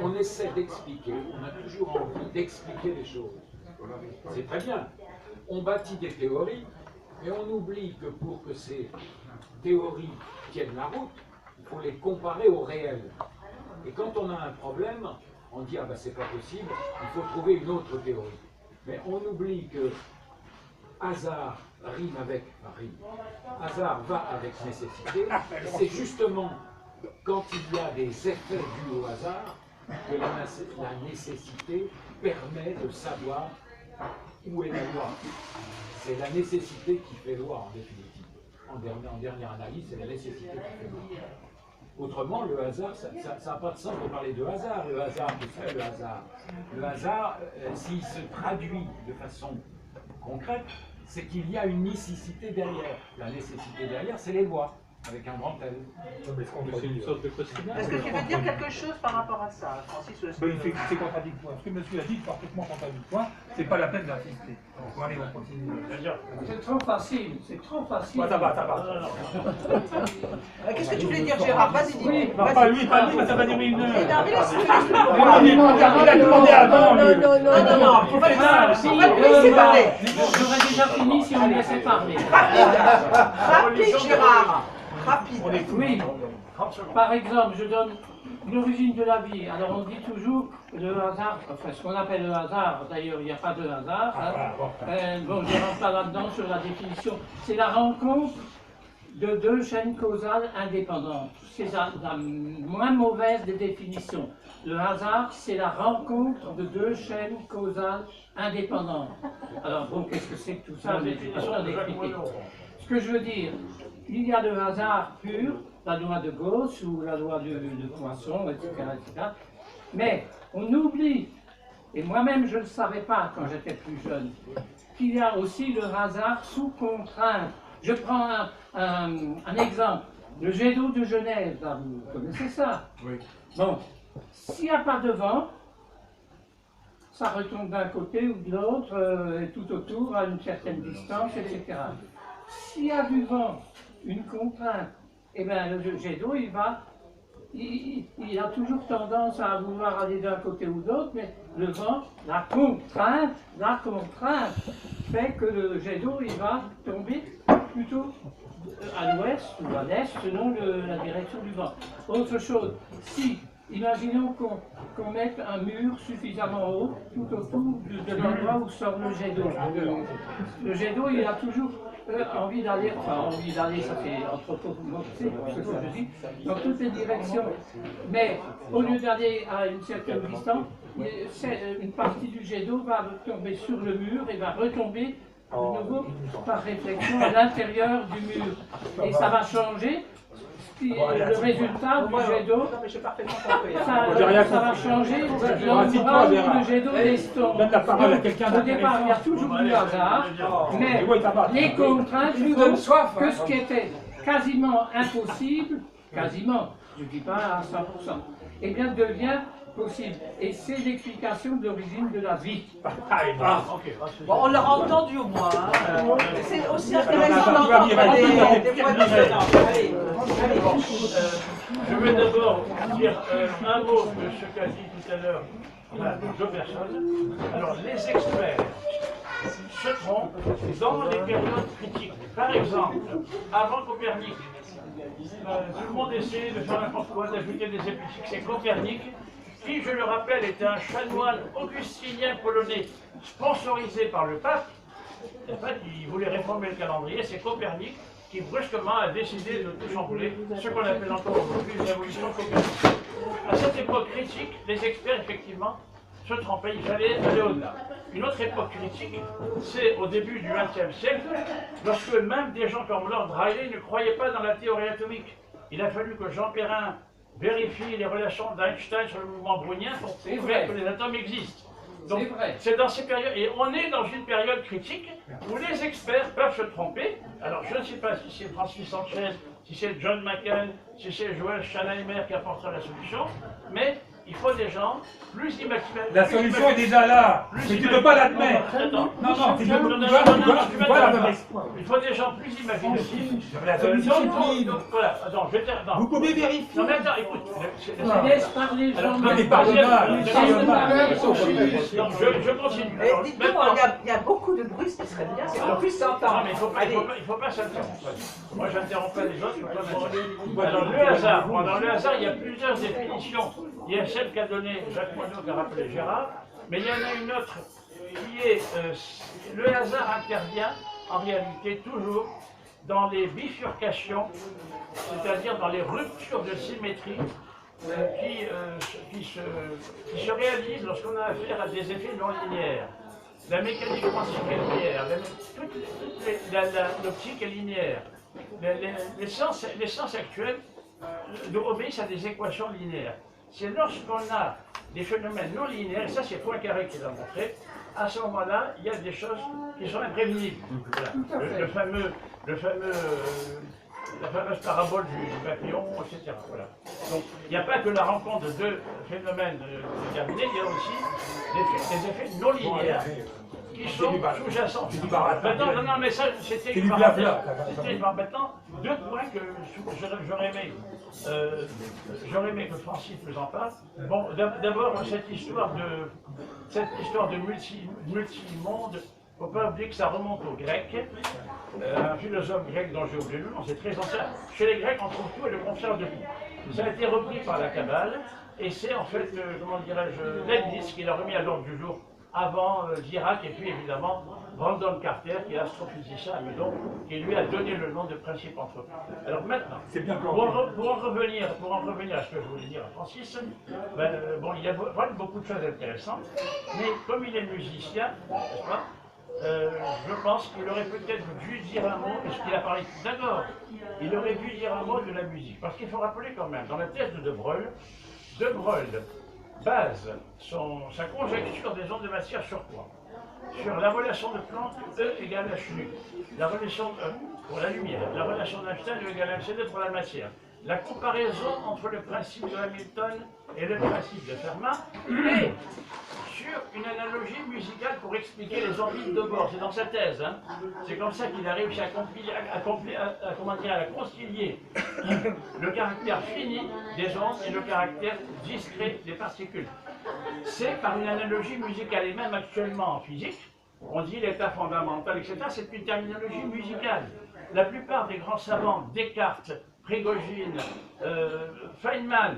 Speaker 13: qu'on essaie d'expliquer, on a toujours envie d'expliquer les choses. C'est très bien. On bâtit des théories, mais on oublie que pour que ces théories tiennent la route, il faut les comparer au réel. Et quand on a un problème, on dit « ah ben c'est pas possible, il faut trouver une autre théorie ». Mais on oublie que hasard rime avec hasard va avec nécessité. C'est justement quand il y a des effets dus au hasard que la nécessité permet de savoir où est la loi? C'est la nécessité qui fait loi, en définitive. En dernière analyse, c'est la nécessité qui fait loi. Autrement, le hasard, ça n'a pas de sens de parler de hasard. Le hasard, qu'est-ce que le hasard? Le hasard, s'il se traduit de façon concrète, c'est qu'il y a une nécessité derrière. La nécessité derrière, c'est les lois, avec un grand L.
Speaker 5: C'est une sorte de costume.
Speaker 2: Est-ce que tu veux dire quelque chose par rapport à ça, Francis?
Speaker 3: C'est contradictoire. Ce que monsieur a dit est parfaitement contradictoire. C'est pas la peine d'insister. Bon, allez, on continue.
Speaker 7: C'est trop facile, c'est trop facile.
Speaker 3: Ça va.
Speaker 2: Qu'est-ce que tu voulais dire, Gérard? Vas-y, dis.
Speaker 7: Oui,
Speaker 3: Non, pas lui, ça va durer une heure.
Speaker 2: Il a
Speaker 3: demandé avant.
Speaker 2: Non, on va le laisser parler.
Speaker 7: J'aurais déjà fini si on me laissait parler.
Speaker 2: Rapide, Gérard. Rapide.
Speaker 7: Oui, par exemple, je donne l'origine de la vie. Alors on dit toujours le hasard, enfin ce qu'on appelle le hasard, d'ailleurs il n'y a pas de hasard. Bon, je ne rentre pas là-dedans sur la définition. C'est la rencontre de deux chaînes causales indépendantes. C'est la moins mauvaise des définitions. Le hasard, c'est la rencontre de deux chaînes causales indépendantes. Alors bon, qu'est-ce que c'est que tout ça? Je n'ai pas le temps d'expliquer. Ce que je veux dire, il y a le hasard pur, la loi de Gauss ou la loi de Poisson, etc., etc. Mais on oublie, et moi-même je ne le savais pas quand j'étais plus jeune, qu'il y a aussi le hasard sous contrainte. Je prends un exemple. Le jet d'eau de Genève, là, vous connaissez ça?
Speaker 10: Oui.
Speaker 7: Bon, s'il n'y a pas de vent, ça retombe d'un côté ou de l'autre, et tout autour, à une certaine distance, etc. S'il y a du vent, une contrainte, eh bien le jet d'eau, il a toujours tendance à vouloir aller d'un côté ou de l'autre, mais le vent, la contrainte fait que le jet d'eau, il va tomber plutôt à l'ouest ou à l'est, selon la direction du vent. Autre chose, si, imaginons qu'on mette un mur suffisamment haut, tout autour de l'endroit où sort le jet d'eau. Le jet d'eau, il a toujours envie d'aller, ça fait anthropomorphisé, c'est ce que je dis, dans toutes les directions. Mais au lieu d'aller à une certaine distance, une partie du jet d'eau va tomber sur le mur et va retomber de nouveau par réflexion à l'intérieur du mur. Et ça va changer le résultat du jet d'eau. Ça va changer l'endroit où le jet d'eau descend. Au départ, il y a toujours du hasard, mais les contraintes font que ce qui était quasiment impossible, quasiment, je ne dis pas à 100%, eh bien devient possible. Et c'est l'explication de l'origine de la vie.
Speaker 2: Bon, on l'aura entendu au moins. C'est aussi intéressant d'entendre des voix différentes. Allez.
Speaker 1: Je vais d'abord dire un mot de ce qu'a dit tout à l'heure deux personnes. Alors, les experts se trompent dans les périodes critiques. Par exemple, avant Copernic, tout le monde essayait de faire n'importe quoi, d'ajouter des épiciques. C'est Copernic qui, je le rappelle, était un chanoine augustinien polonais sponsorisé par le pape. En fait, il voulait réformer le calendrier. C'est Copernic qui brusquement a décidé de tout chambouler, ce qu'on appelle encore aujourd'hui une révolution copernique. À cette époque critique, les experts, effectivement, se trompaient, il fallait aller au-delà. Une autre époque critique, c'est au début du XXe siècle, lorsque même des gens comme Lord Rayleigh ne croyaient pas dans la théorie atomique. Il a fallu que Jean Perrin vérifie les relations d'Einstein sur le mouvement brownien pour prouver que les atomes existent. Donc, c'est dans ces périodes, et on est dans une période critique où les experts peuvent se tromper. Alors, je ne sais pas si c'est Francis Sanchez, si c'est John McCain, si c'est Joël Schneider qui apportera la solution, mais il faut des gens plus imaginatifs.
Speaker 3: La solution est déjà là, mais tu ne peux pas l'admettre. Non, tu dois la donner.
Speaker 1: Il faut des gens plus imaginatifs.
Speaker 3: La solution est
Speaker 1: donc, voilà, attends, je vais dire.
Speaker 3: Vous pouvez vérifier.
Speaker 1: Non, mais attends, écoute.
Speaker 7: Laisse parler Jean.
Speaker 3: Non, mais pardonne-moi.
Speaker 1: Je continue.
Speaker 2: Dites-moi, il y a beaucoup de bruit, ce qui serait bien, c'est qu'on puisse s'entendre.
Speaker 1: Il ne faut pas s'interrompre. Moi, je n'interromps pas les autres. Alors, le hasard. Dans le hasard, il y a plusieurs définitions. Il y a celle qu'a donnée Jacques Monod, qu'a rappelé Gérard, mais il y en a une autre qui est le hasard intervient en réalité toujours dans les bifurcations, c'est-à-dire dans les ruptures de symétrie qui se réalisent lorsqu'on a affaire à des effets non linéaires. la mécanique quantique est linéaire, l'optique est linéaire. Les sciences actuelles obéissent à des équations linéaires. C'est lorsqu'on a des phénomènes non linéaires, et ça c'est Poincaré qui l'a montré, à ce moment-là, il y a des choses qui sont imprévisibles. Voilà. La fameuse parabole du papillon, etc. Voilà. Donc, il n'y a pas que la rencontre de deux phénomènes déterminés, il y a aussi des effets non linéaires qui sont sous-jacents. Maintenant, non, mais ça, c'était une parenthèse. Maintenant, deux points que j'aurais aimé que Francis nous en parle. Bon, d'abord, cette histoire de multi-monde. Il ne faut pas oublier que ça remonte aux Grecs, un philosophe grec dont j'ai oublié le nom, c'est très ancien. Chez les Grecs, on trouve tout et le contraire de tout. Ça a été repris par la Kabbale, et c'est en fait, comment dirais-je, Leibniz qui l'a remis à l'ordre du jour avant Dirac, et puis évidemment Brandon Carter, qui est astrophysicien à Meudon, qui lui a donné le nom de principe entropie. Alors maintenant, pour en revenir à ce que je voulais dire à Francis, bon, il y a vraiment beaucoup de choses intéressantes, mais comme il est musicien, n'est-ce pas, je pense qu'il aurait peut-être dû dire un mot de ce qu'il a parlé. D'abord, il aurait dû dire un mot de la musique. Parce qu'il faut rappeler quand même, dans la thèse de Broglie base sa conjecture des ondes de matière sur quoi? Sur la relation de Planck, E égale H nu. La relation pour la lumière, la relation d'Einstein, E égale mc2 pour la matière. La comparaison entre le principe de Hamilton et le principe de Fermat, et sur une analogie musicale pour expliquer les orbites de bord. C'est dans sa thèse. Hein. C'est comme ça qu'il a réussi à concilier le caractère fini des ondes et le caractère discret des particules. C'est par une analogie musicale. Et même actuellement en physique, on dit l'état fondamental, etc. C'est une terminologie musicale. La plupart des grands savants, Descartes, Prigogine, Feynman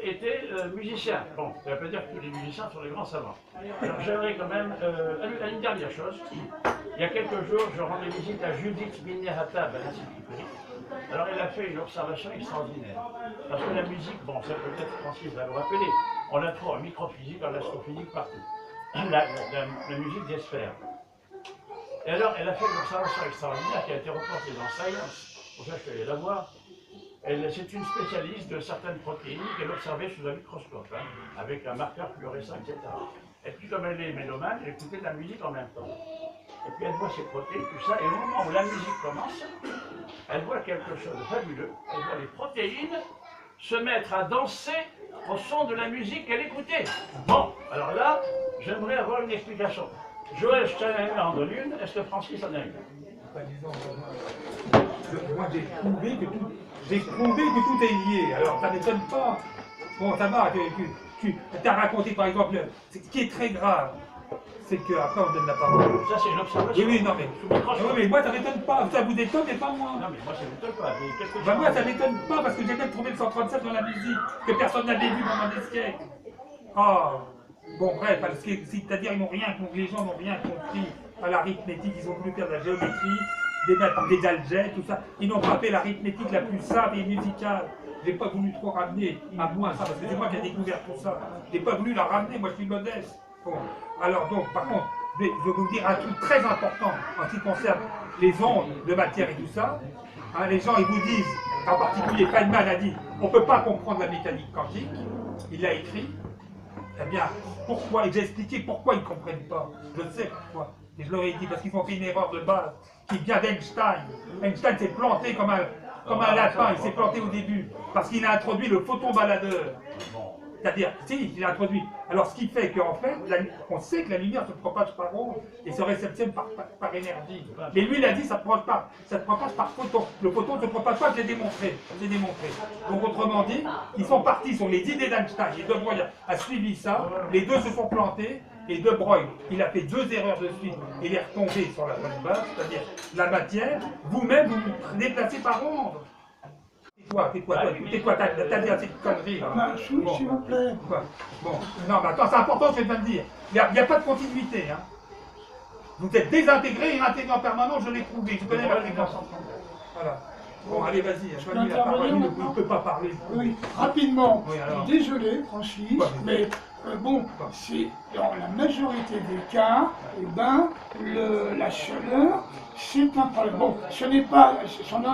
Speaker 1: étaient musiciens. Bon, ça ne veut pas dire que tous les musiciens sont des grands savants. Alors j'aimerais quand même, une dernière chose. Il y a quelques jours, je rendais visite à Judith Minnehatab à l'Institut Curie. Alors elle a fait une observation extraordinaire. Parce que la musique, bon, ça peut-être Francis va vous rappeler, on la trouve en microphysique, en astrophysique, partout. La musique des sphères. Et alors, elle a fait une observation extraordinaire qui a été reportée dans Science. Pour ça, je suis allé la voir. C'est une spécialiste de certaines protéines qu'elle observait sous un microscope, hein, avec un marqueur fluorescent, etc. Et puis, comme elle est mélomane, elle écoutait de la musique en même temps. Et puis, elle voit ses protéines, tout ça, et au moment où la musique commence, elle voit quelque chose de fabuleux. Elle voit les protéines se mettre à danser au son de la musique qu'elle écoutait. Bon, alors là, j'aimerais avoir une explication. Joël, je t'en ai en donne une, est-ce que Francis en a une?
Speaker 3: Moi, j'ai prouvé que tout est lié. Alors, ça m'étonne pas. Bon, ça va, tu as raconté, par exemple, ce qui est très grave, c'est qu'après, on donne la parole.
Speaker 1: Ça, c'est une observation.
Speaker 3: Oui, non, mais moi, ça m'étonne pas. Ça vous étonne, mais pas moi.
Speaker 1: Non, mais moi, ça m'étonne pas.
Speaker 3: Bah, moi, ça m'étonne pas, parce que j'ai même trouvé le 137 dans la musique, que personne n'avait vu pendant des siècles. Oh. Bon, bref, c'est-à-dire les gens n'ont rien compris à l'arithmétique, ils ont voulu faire de la géométrie, des algèbres, tout ça. Ils n'ont pas fait l'arithmétique la plus simple et musicale. J'ai pas voulu trop ramener à moi ça, parce que c'est moi qui ai découvert tout ça. J'ai pas voulu la ramener, moi je suis modeste. Bon, alors donc, par contre, je vais vous dire un truc très important en ce qui concerne les ondes de matière et tout ça. Hein, les gens, ils vous disent, en particulier Feynman a dit, on ne peut pas comprendre la mécanique quantique. Il l'a écrit. Eh bien, pourquoi? Et j'ai expliqué pourquoi ils ne comprennent pas. Je sais pourquoi. Et je leur ai dit, parce qu'ils ont fait une erreur de base qui vient d'Einstein. Einstein s'est planté comme un lapin, il s'est planté au début, parce qu'il a introduit le photon baladeur. C'est-à-dire, si, il a introduit. Alors, ce qui fait qu'en fait, on sait que la lumière se propage par onde et se réceptionne par énergie. Mais lui, il a dit, ça se propage par photon. Le photon ne se propage pas, je l'ai démontré. Donc, autrement dit, ils sont partis sur les idées d'Einstein. Et De Broglie a suivi ça, les deux se sont plantés, et De Broglie, il a fait deux erreurs de suite, il est retombé sur la bonne base, c'est-à-dire la matière, vous-même, vous vous déplacez par onde. Tais-toi, t'as dit cette connerie là.
Speaker 8: S'il vous plaît.
Speaker 3: Bon, non, mais attends, c'est important ce que je viens de dire. Il n'y a pas de continuité. Hein. Vous êtes désintégré et intégré en permanence, je l'ai prouvé. Je connais la fréquence. Voilà. Bon, allez, vas-y, choisis la parole. Il ne peut pas parler.
Speaker 8: Oui, rapidement.
Speaker 3: Oui, alors.
Speaker 8: Désolé, Francis, mais bon, c'est dans la majorité des cas, eh ben, la chaleur, c'est un problème. Bon, ce n'en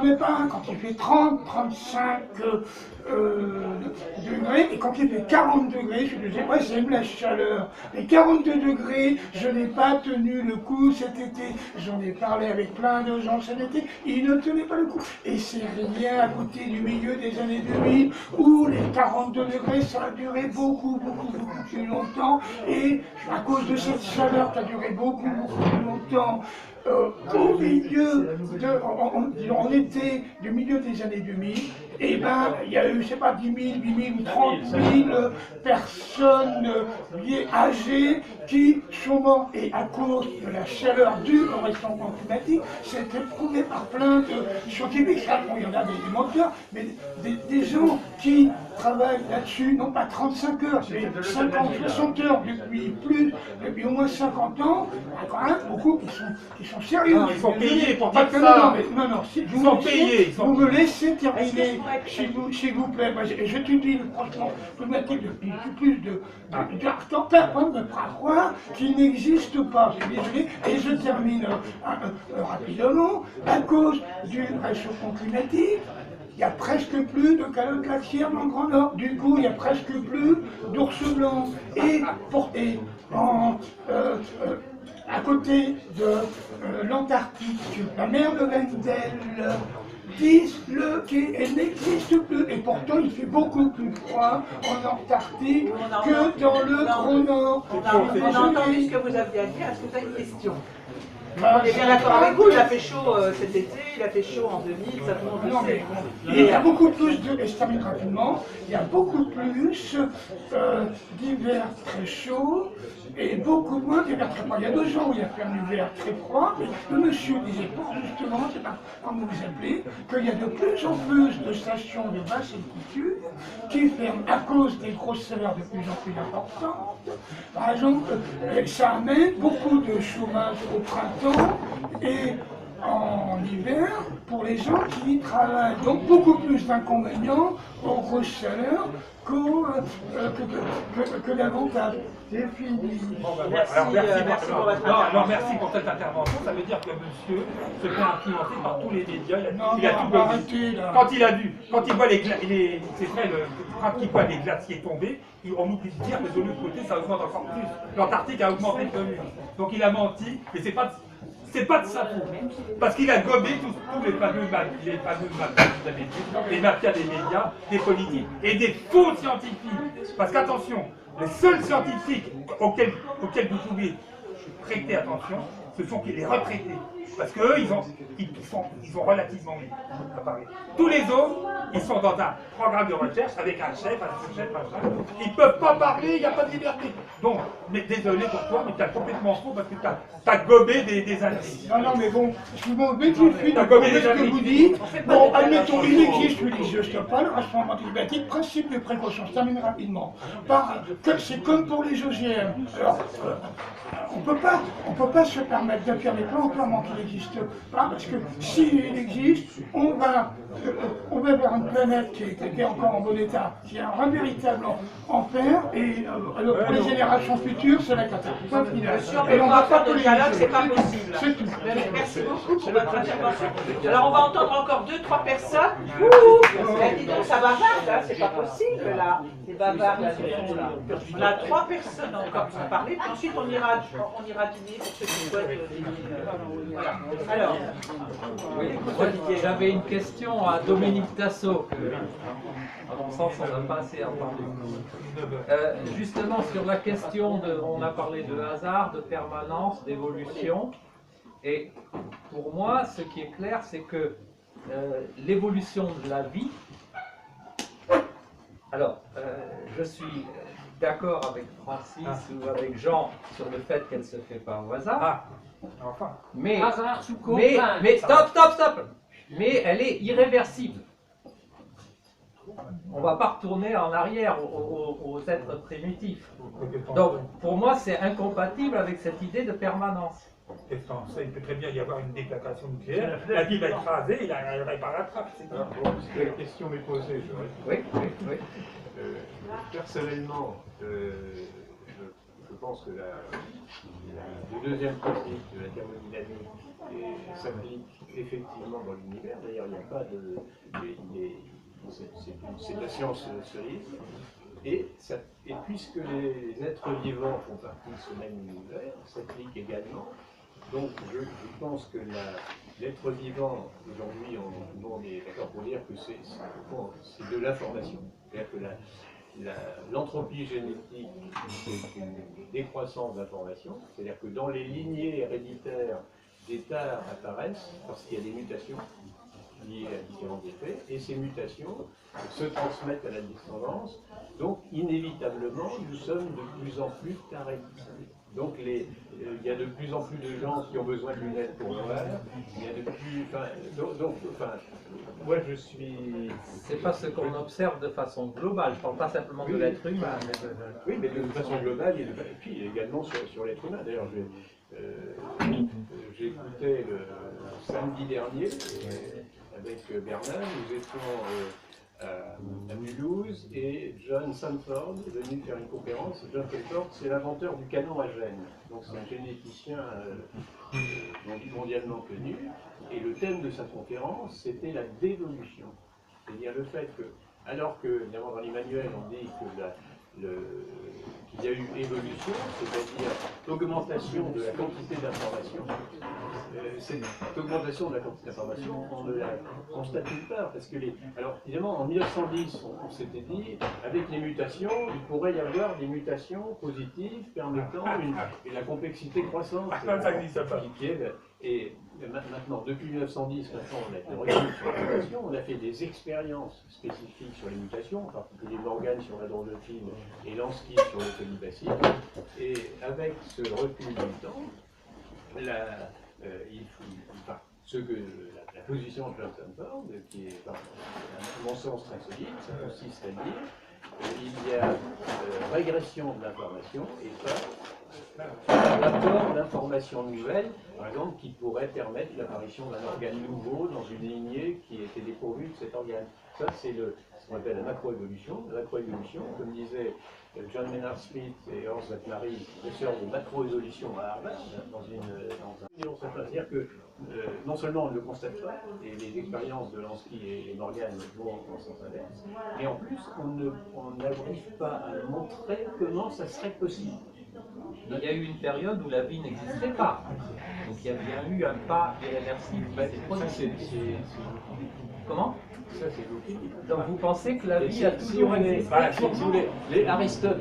Speaker 8: est pas un quand il fait 30, 35 degrés, et quand il fait 40 degrés, je disais, moi j'aime la chaleur. Les 42 degrés, je n'ai pas tenu le coup cet été. J'en ai parlé avec plein de gens cet été, ils ne tenaient pas le coup. Et c'est rien à côté du milieu des années 2000, où les 42 degrés, ça a duré beaucoup plus longtemps, et à cause de cette chaleur qui a duré beaucoup plus longtemps, au milieu on était du milieu des années 2000, et ben il y a eu, je sais pas, 10 000, 8 000 ou 30 000 personnes âgées qui sont mortes, et à cause de la chaleur due au réchauffement climatique, c'est éprouvé par plein de scientifiques. Bon, il y en a des menteurs, mais des gens qui travaillent là-dessus, non pas 35 heures, mais 50, 60 heures depuis au moins 50 ans, il y a quand même beaucoup qui sont sérieux.
Speaker 3: Ils sont payés pour
Speaker 8: pas
Speaker 3: dire
Speaker 8: que
Speaker 3: ça.
Speaker 8: non, si
Speaker 3: Ils sont payés.
Speaker 8: vous me laissez terminer, s'il vous plaît. Moi, j'étudie le changement climatique depuis plus de temps. Personne ne me fera croire qu'il n'existe pas. Je suis désolé. Et je termine rapidement. À cause du réchauffement climatique, il n'y a presque plus de calottes glaciaires dans le Grand Nord. Du coup, il n'y a presque plus d'ours blancs. Et à côté de l'Antarctique, la mer de Wendel, disent-le qu'elle n'existe plus. Et pourtant, il fait beaucoup plus froid en Antarctique que dans le Grand Nord.
Speaker 2: On a entendu ce que vous aviez à dire. Est-ce que vous avez une question?
Speaker 8: Bah,
Speaker 2: on est bien d'accord avec vous, il a fait chaud cet été, il a fait chaud en 2000, ça tout le monde le sait.
Speaker 8: Il y a beaucoup plus et je termine rapidement, il y a beaucoup plus d'hiver très chauds et beaucoup moins d'hiver très froids. Il y a 2 ans où il y a fait un hiver très froid, mais le monsieur disait pas justement, c'est pas comme vous vous appelez, qu'il y a de plus en plus de stations de basse altitude qui ferment à cause des grosses chaleurs de plus en plus importantes. Par exemple, ça amène beaucoup de chômage au printemps et en hiver pour les gens qui y travaillent. Donc beaucoup plus d'inconvénients aux grosses chaleurs que d'avantages. C'est fini.
Speaker 3: Merci pour cette intervention. Ça veut dire que monsieur se fait influencer par tous les médias. Il a tout
Speaker 8: arrêté, là.
Speaker 3: Quand il voit c'est vrai, quand il voit les glaciers tomber, on oublie de dire que de l'autre côté, ça augmente encore plus. L'Antarctique a augmenté de lui. Donc il a menti, mais c'est pas de sa faute. Parce qu'il a gobé tous les fameux les mafias des médias, des politiques et des faux scientifiques. Parce qu'attention, les seuls scientifiques auxquels vous pouvez prêter attention, ce sont les retraités. Parce qu'eux, ils ont relativement mis à parler. Tous les autres, ils sont dans un programme de recherche avec un chef, machin. Ils ne peuvent pas parler, il n'y a pas de liberté. Donc, mais désolé pour toi, mais tu as complètement faux parce que tu as gobé des années.
Speaker 8: Non, mais bon, je suis mauvais de ce que vous dites. Bon, admettons, il existe, je n'existe pas, le réchauffement climatique, principe de précaution, je termine rapidement. C'est comme pour les OGM. Alors, on ne peut pas se permettre d'affirmer plan qu'il n'existe pas, parce que s'il existe, on va vers une planète qui est encore en bon état, qui est un véritable enfer, et pour les générations futures, c'est la catastrophe finale.
Speaker 2: Et on va faire de dialogue, c'est pas possible.
Speaker 8: C'est tout.
Speaker 2: Merci beaucoup pour votre intervention. Alors on va entendre encore 2-3 personnes. Dis donc, ça bavarde, là, c'est pas possible, là. C'est bavard, là, on a 3 personnes encore qui ont parlé, puis ensuite on ira dîner pour ceux qui souhaitent dîner. Voilà. Alors,
Speaker 4: j'avais une question à Dominique Tassot, que, à mon sens, on n'a pas assez entendu. Justement, sur la question on a parlé de hasard, de permanence, d'évolution, et pour moi, ce qui est clair, c'est que l'évolution de la vie, alors, je suis d'accord avec Francis ou avec Jean sur le fait qu'elle ne se fait pas au hasard. Mais stop. Mais elle est irréversible. On ne va pas retourner en arrière aux êtres primitifs. Donc, pour moi, c'est incompatible avec cette idée de permanence.
Speaker 3: Il peut très bien y avoir une déclaration nucléaire, la vie va être rasée, il n'arriverait pas à la trappe.
Speaker 6: La question m'est posée.
Speaker 4: Oui.
Speaker 6: Personnellement, je je pense que le deuxième principe de la thermodynamique s'applique effectivement dans l'univers. D'ailleurs, il n'y a pas de... C'est de la science cerise. Et puisque les êtres vivants font partie de ce même univers, s'applique également. Donc je pense que l'être vivant, aujourd'hui, tout le monde est d'accord pour dire que c'est de l'information. C'est-à-dire que l'entropie génétique, c'est une décroissance d'information. C'est-à-dire que dans les lignées héréditaires, des tares apparaissent parce qu'il y a des mutations liées à différents effets, et ces mutations se transmettent à la descendance. Donc, inévitablement, nous sommes de plus en plus tarés. Donc, il y a de plus en plus de gens qui ont besoin de lunettes pour voir. Il y a de plus... moi, je suis...
Speaker 4: C'est pas ce qu'on observe de façon globale. Je parle pas simplement de l'être humain. Mais
Speaker 6: oui, mais de façon globale, et puis également sur l'être humain. D'ailleurs, j'écoutais le samedi dernier, avec Bernard, nous étions à Mulhouse et John Sanford est venu faire une conférence. John Sanford, c'est l'inventeur du canon à gènes. Donc c'est un généticien mondialement connu. Et le thème de sa conférence, c'était la dévolution. C'est-à-dire le fait que, alors que, évidemment, dans les manuels, on dit que qu'il y a eu évolution, c'est-à-dire l'augmentation de la quantité d'informations. Cette augmentation de la quantité d'informations, on ne la constate nulle part, parce que alors évidemment en 1910, on s'était dit, avec les mutations, il pourrait y avoir des mutations positives permettant la complexité croissante. Et maintenant, depuis 1910, maintenant, on a été recul sur les mutations, on a fait des expériences spécifiques sur les mutations, en particulier Morgan sur la drosophile et Lansky sur le colibacille. Et avec ce recul du temps, la position de John Sanford, qui est, à mon sens, très solide, ça consiste à dire qu'il y a régression de l'information et pas apport d'informations nouvelles, par exemple, qui pourrait permettre l'apparition d'un organe nouveau dans une lignée qui était dépourvue de cet organe. Ça, c'est ce qu'on appelle la macroévolution. La macroévolution, comme disait John Maynard Smith et Horst Vatmary, professeurs de macroévolution à Harvard, c'est-à-dire que non seulement on ne le constate pas, et les expériences de Lansky et Morgan vont en sens inverse, mais en plus on n'arrive pas à montrer comment ça serait possible.
Speaker 4: Il y a eu une période où la vie n'existait pas. Donc il y a bien eu un pas irréversible. Comment?
Speaker 6: Ça, c'est logique.
Speaker 4: Donc vous pensez que la vie a toujours existé?
Speaker 6: Si vous voulez, pour Aristote,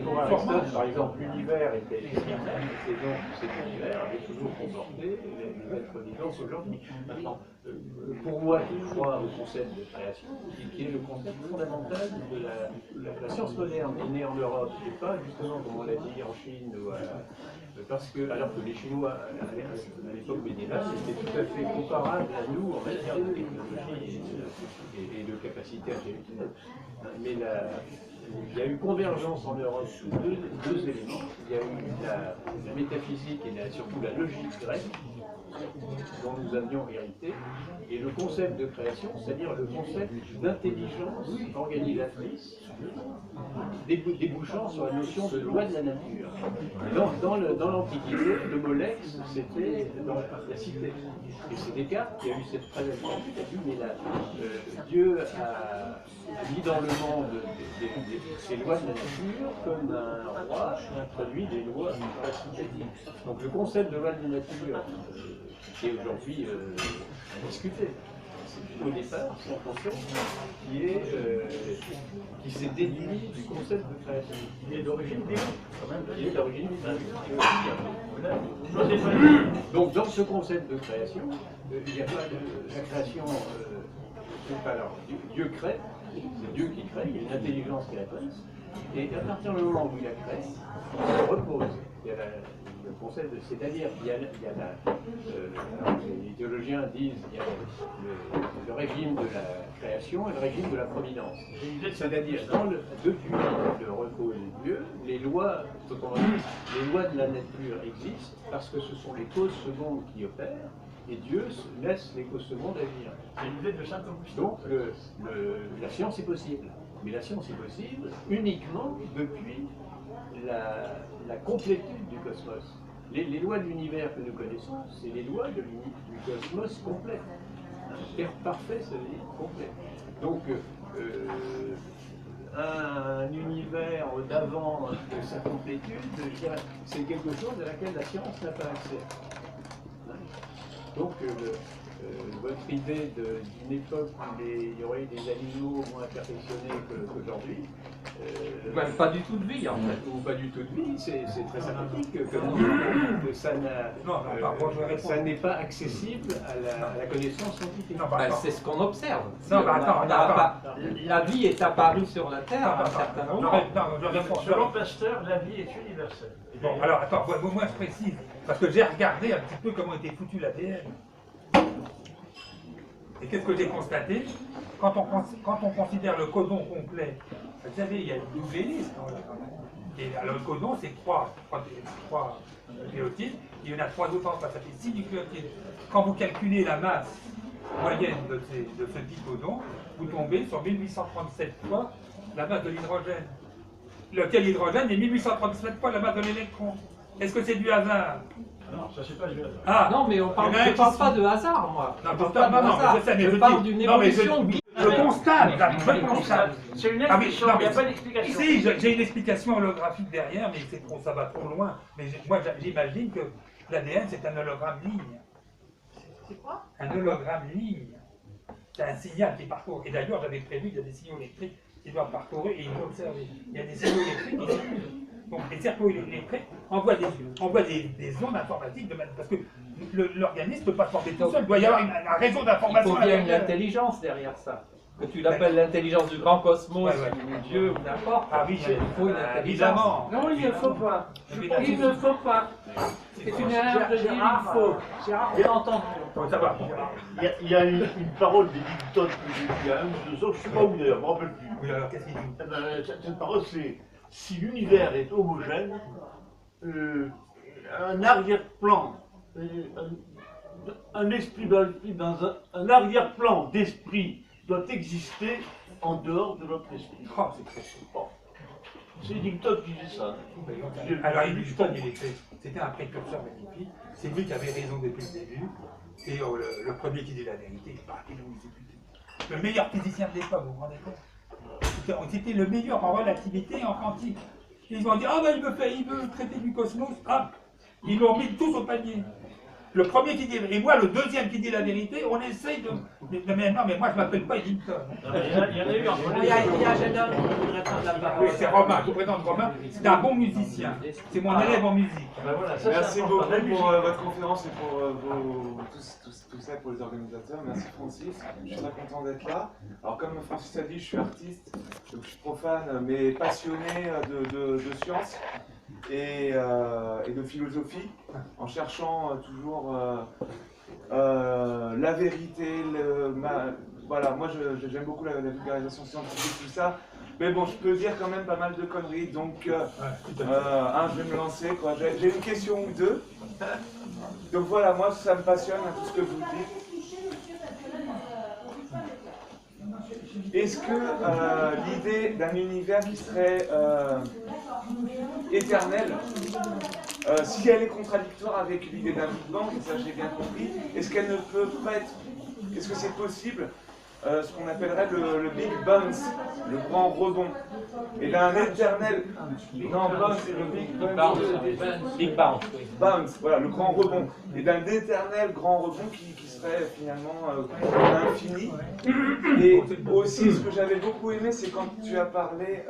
Speaker 6: par exemple, l'univers était éternel, et donc cet univers avait toujours comporté les êtres vivants aujourd'hui. Maintenant, pour moi, je crois au concept de création, qui est le concept fondamental de la science moderne, est née en Europe, et pas justement, comme on l'a dit, en Chine, parce que, alors que les Chinois, à l'époque médiévale, étaient tout à fait comparables à nous en matière de technologie et de capacité intellectuelle. Mais il y a eu convergence en Europe sous deux éléments. Il y a eu la métaphysique et surtout la logique grecque, dont nous avions hérité, et le concept de création, c'est-à-dire le concept d'intelligence organisatrice, débouchant sur la notion de loi de la nature. Dans l'Antiquité, le molex, c'était dans la cité. Et c'est Descartes qui a eu cette très belle formule, qui a dit, mais Dieu a mis dans le monde ces lois de la nature comme un roi introduit des lois de la cité. Donc le concept de loi de la nature, qui est aujourd'hui discuté, au départ, c'est un concept qui s'est déduit du concept de création. Il est d'origine biblique, quand même. Il est d'origine biblique. Donc, dans ce concept de création, il n'y a pas de la création. Alors, Dieu crée, c'est Dieu qui crée, il y a une intelligence créatrice, et à partir du moment où il a créé, il se repose. Il y a le concept, c'est-à-dire qu'il y a les théologiens disent qu'il y a le régime de la création et le régime de la providence. C'est-à-dire, depuis le repos de Dieu, les lois de la nature existent parce que ce sont les causes secondes qui opèrent, et Dieu laisse les causes secondes agir.
Speaker 1: C'est une idée de Saint Augustin.
Speaker 6: Donc, la science est possible. Mais la science est possible uniquement depuis la complétude du cosmos. Les lois de l'univers que nous connaissons, c'est les lois du cosmos complet. Parfait, ça veut dire complet. Donc, un univers d'avant de sa complétude, c'est quelque chose à laquelle la science n'a pas accès. Donc, votre idée d'une époque où il y aurait des animaux moins perfectionnés qu'aujourd'hui,
Speaker 4: Même pas du tout de vie en fait.
Speaker 6: ou pas du tout de vie, c'est très sympathique que ça n'est pas accessible à la connaissance scientifique.
Speaker 4: C'est ce qu'on observe.
Speaker 3: Non, attends.
Speaker 4: La vie est apparue sur la Terre à un certain moment.
Speaker 1: Selon Pasteur, la vie est universelle.
Speaker 3: Bon, alors attends, moi je précise, parce que j'ai regardé un petit peu comment était foutu l'ADN. Et qu'est-ce que j'ai constaté? Quand on considère le codon complet, vous savez, il y a une double hélice. Et alors le codon, c'est trois nucléotides, il y en a 3 autres en face, ça fait 6 nucléotides. Quand vous calculez la masse moyenne de ce dit codon, vous tombez sur 1837 fois la masse de l'hydrogène. Lequel hydrogène est 1837 fois la masse de l'électron. Est-ce que c'est du hasard?
Speaker 1: Non, ça c'est pas du hasard.
Speaker 3: Ah,
Speaker 4: non, mais je ne parle pas de hasard, moi.
Speaker 3: Non,
Speaker 4: je parle d'une évolution.
Speaker 3: Je constate.
Speaker 1: C'est une explication, il n'y a pas d'explication.
Speaker 3: Si, j'ai une explication holographique derrière, mais ça va trop loin. Mais moi, j'imagine que l'ADN, c'est un hologramme ligne.
Speaker 2: C'est quoi?
Speaker 3: Un hologramme ligne. C'est un signal qui parcourt. Et d'ailleurs, j'avais prévu qu'il y a des signaux électriques qui doivent parcourir et ils vont observer. Il y a des signaux électriques qui circulent. Donc les cercles électriques envoient des ondes informatiques parce que l'organisme ne peut pas se porter tout seul. Il doit y avoir un réseau d'informations.
Speaker 4: Il faut bien une intelligence derrière ça. Que tu l'appelles l'intelligence du grand cosmos, ou Dieu, ou n'importe.
Speaker 3: Ah oui,
Speaker 4: il faut une intelligence.
Speaker 3: Évidemment.
Speaker 2: Non, il ne faut pas. Il ne faut pas. C'est une erreur de dire il faut.
Speaker 1: C'est rare, on entend.
Speaker 3: Ça va.
Speaker 11: Il y a une parole d'Eddington que j'ai dit il y a un ou 2 ans, je ne sais pas où d'ailleurs, je ne me rappelle plus.
Speaker 3: Oui, alors qu'est-ce qu'il dit?
Speaker 11: Cette parole, c'est si l'univers est homogène, un arrière-plan, un esprit dans un arrière-plan d'esprit doit exister en dehors de notre esprit.
Speaker 3: Oh, c'est très chaud.
Speaker 11: C'est Eddington qui dit ça.
Speaker 3: Alors Eddington, c'était un précurseur magnifique. C'est lui qui avait raison depuis le début. Et le premier qui dit la vérité, il partait de le meilleur physicien de l'époque, vous vous rendez compte? C'était le meilleur en relativité et en quantique. Ils ont dit, ah ben il veut traiter du cosmos, hop, ils l'ont mis tous au panier. Le premier qui dit, et moi le deuxième qui dit la vérité, on essaye de mais non, mais moi je m'appelle pas Eddington.
Speaker 1: Il y en a eu entre
Speaker 2: Il y a un jeune homme qui voudrait prendre la parole.
Speaker 3: Oui, c'est Romain, je vous présente Romain, c'est un bon musicien, c'est mon élève en musique.
Speaker 14: Merci beaucoup pour votre conférence et pour tout ça pour les organisateurs. Merci Francis, je suis très content d'être là. Alors comme Francis a dit, je suis artiste, donc je suis profane mais passionné de sciences et de philosophie, en cherchant toujours la vérité, voilà, moi j'aime beaucoup la vulgarisation scientifique, tout ça. Mais bon, je peux dire quand même pas mal de conneries, donc je vais me lancer, quoi. J'ai une question ou deux. Donc voilà, moi ça me passionne, tout ce que vous dites. Est-ce que l'idée d'un univers qui serait éternel, si elle est contradictoire avec l'idée d'un Big Bang, et ça j'ai bien compris, est-ce qu'elle ne peut pas être... Est-ce que c'est possible ce qu'on appellerait le Big Bounce, le grand rebond, et d'un éternel... Non, bounce, c'est le Big Bounce.
Speaker 4: Big Bounce, oui.
Speaker 14: Bounce, voilà, le grand rebond. Et d'un éternel grand rebond qui serait finalement infini. Et aussi, ce que j'avais beaucoup aimé, c'est quand tu as parlé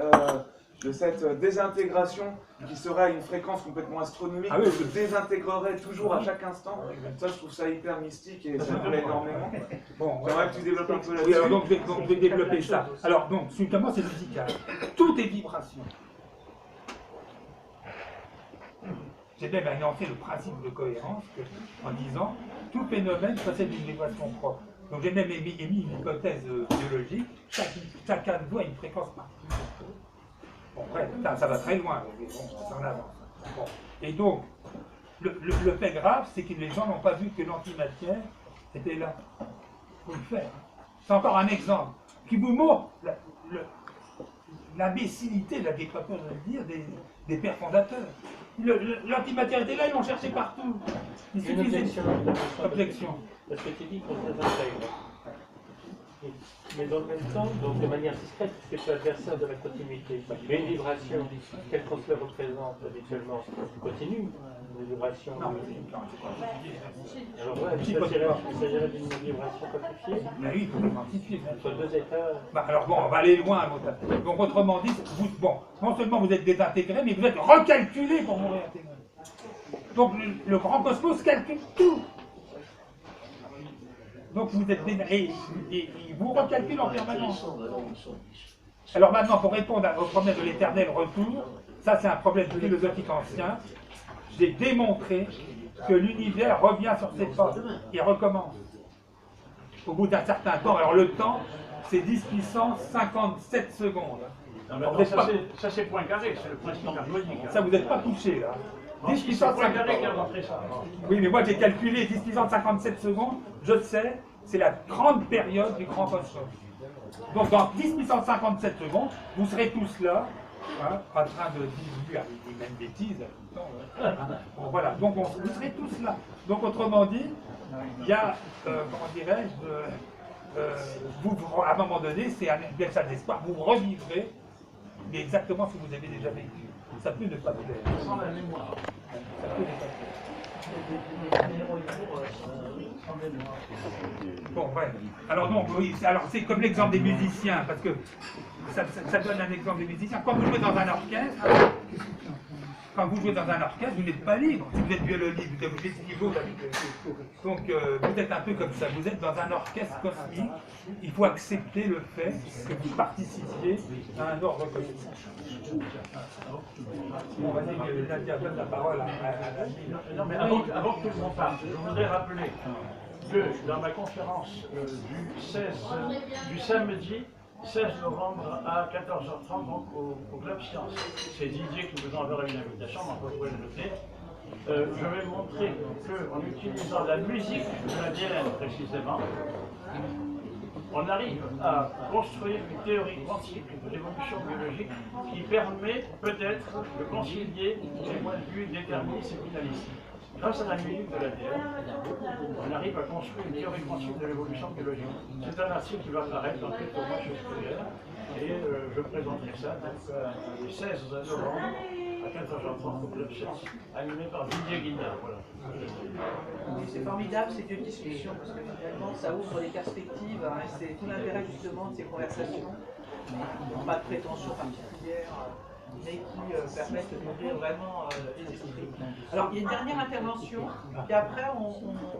Speaker 14: de cette désintégration qui serait à une fréquence complètement astronomique, qui se désintégrerait toujours à chaque instant. Ça, je trouve ça hyper mystique et ça me plaît énormément.
Speaker 3: Bon,
Speaker 14: j'aimerais que tu développes un peu là-dessus.
Speaker 3: Oui, alors donc je vais développer ça. Alors donc, subitement, c'est musical. Tout est vibration. J'ai même énoncé le principe de cohérence en disant tout phénomène possède une vibration propre. Donc j'ai même émis une hypothèse biologique. Chacun de nous a une fréquence particulière. Bon, bref, ça va très loin, mais bon, ça en avance. Bon. Et donc, le fait grave, c'est que les gens n'ont pas vu que l'antimatière était là. Il faut le faire. C'est encore un exemple qui vous montre l'imbécilité, là, des pas peur de le dire, des pères fondateurs. L'antimatérialité, là, ils l'ont cherché partout. Il
Speaker 5: Une
Speaker 3: suffisait
Speaker 5: objection. Parce que tu dis qu'on se désintègre. Mais dans le même temps, donc de manière discrète, puisque tu es adversaire de la continuité. Mais une vibration, quelle qu'on se la représente habituellement, continue, une vibration. Alors ouais, il s'agirait d'une vibration quantifiée.
Speaker 3: Mais oui, il faut la quantifier.
Speaker 5: Entre deux états.
Speaker 3: Bah, alors bon, on va aller loin. Donc autrement dit, bon, non seulement vous êtes désintégré, mais vous êtes recalculé pour vous réintégrer. Donc le grand cosmos calcule tout. Donc vous êtes et il vous recalcule en permanence. Alors maintenant, pour répondre au problème de l'éternel retour, ça c'est un problème philosophique ancien, j'ai démontré que l'univers revient sur ses pas et recommence. Au bout d'un certain temps, alors le temps, c'est 10 puissance 57 secondes.
Speaker 1: Non, ça c'est Poincaré, c'est le principe harmonique.
Speaker 3: Ça vous n'êtes pas touché là. 10 puissance
Speaker 1: 57 qui a montré ça.
Speaker 3: Oui, mais moi j'ai calculé 10 puissance 57 secondes, je sais, c'est la grande période du grand cosmos. Donc dans 10 puissance 57 secondes, vous serez tous là, hein, en train de dire les mêmes bêtises. Bon, voilà, donc vous serez tous là. Donc autrement dit, il y a, comment dirais-je, à un moment donné, c'est un message d'espoir, vous revivrez, mais exactement ce que vous avez déjà vécu. Ça peut ne pas plaire.
Speaker 1: Sans la mémoire.
Speaker 3: Ça peut ne pas plaire. Bon, ouais. Alors non, oui, alors c'est comme l'exemple des musiciens, parce que ça donne un exemple des musiciens. Quand vous jouez dans un orchestre, vous n'êtes pas libre. Si vous êtes violoniste, vous êtes obligé de niveau. Donc vous êtes un peu comme ça. Vous êtes dans un orchestre cosmique. Il faut accepter le fait que vous participiez à un ordre cosmique. Bon, vas-y, Nadia, donne la parole à la...
Speaker 1: Non, mais avant que tout le monde parte, je voudrais rappeler que dans ma conférence du samedi 16 novembre à 14h30 donc au Club Science, c'est Didier qui vous enverra une invitation, donc vous pouvez le noter. Je vais montrer qu'en utilisant la musique de la DLN précisément, on arrive à construire une théorie quantique de l'évolution biologique qui permet peut-être de concilier les points de vue déterministes et finalistes. Grâce à la musique de l'ADN, on arrive à construire une théorie quantique de l'évolution biologique. C'est un article qui va apparaître dans quelques mois chez Schrödinger, et je présenterai ça le 16 novembre à 14h30 au Club Science, animé par Didier Guindard. Voilà.
Speaker 2: C'est formidable ces deux discussions, parce que finalement ça ouvre des perspectives, hein, et c'est tout l'intérêt justement de ces conversations, qui n'ont pas de prétention particulière, mais qui permettent de nourrir vraiment les esprits. Alors il y a une dernière intervention, puis après on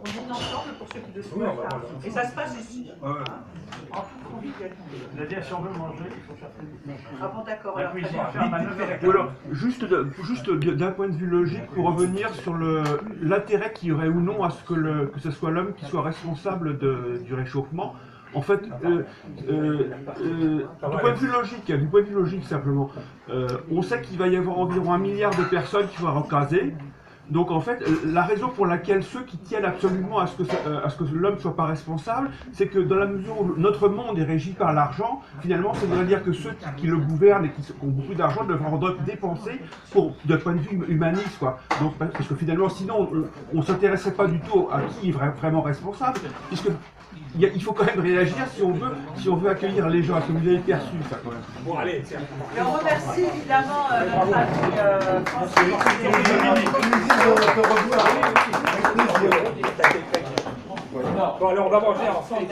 Speaker 2: dîne ensemble pour ceux qui le souhaitent, et ça se passe ici, hein, en toute convivialité.
Speaker 1: C'est-à-dire si on veut manger, il faut faire plus.
Speaker 2: Ah bon, d'accord.
Speaker 1: La cuisine ferme à 9h.
Speaker 10: Ou alors, juste d'un point de vue logique, pour revenir sur l'intérêt qu'il y aurait ou non à ce que ce soit l'homme qui soit responsable du réchauffement. En fait, du point de vue logique simplement, on sait qu'il va y avoir environ 1 milliard de personnes qui vont recaser. Donc en fait, la raison pour laquelle ceux qui tiennent absolument à ce que l'homme ne soit pas responsable, c'est que dans la mesure où notre monde est régi par l'argent, finalement, ça voudrait dire que ceux qui le gouvernent et qui ont beaucoup d'argent devraient dépenser d'un point de vue humaniste, quoi. Donc, parce que finalement, sinon, on ne s'intéresserait pas du tout à qui est vraiment responsable, puisque il faut quand même réagir si on veut accueillir les gens. Est-ce que vous avez perçu ça quand même?
Speaker 3: Bon, allez,
Speaker 2: mais on remercie évidemment notre ami François.
Speaker 3: Bon, alors on va manger ensemble.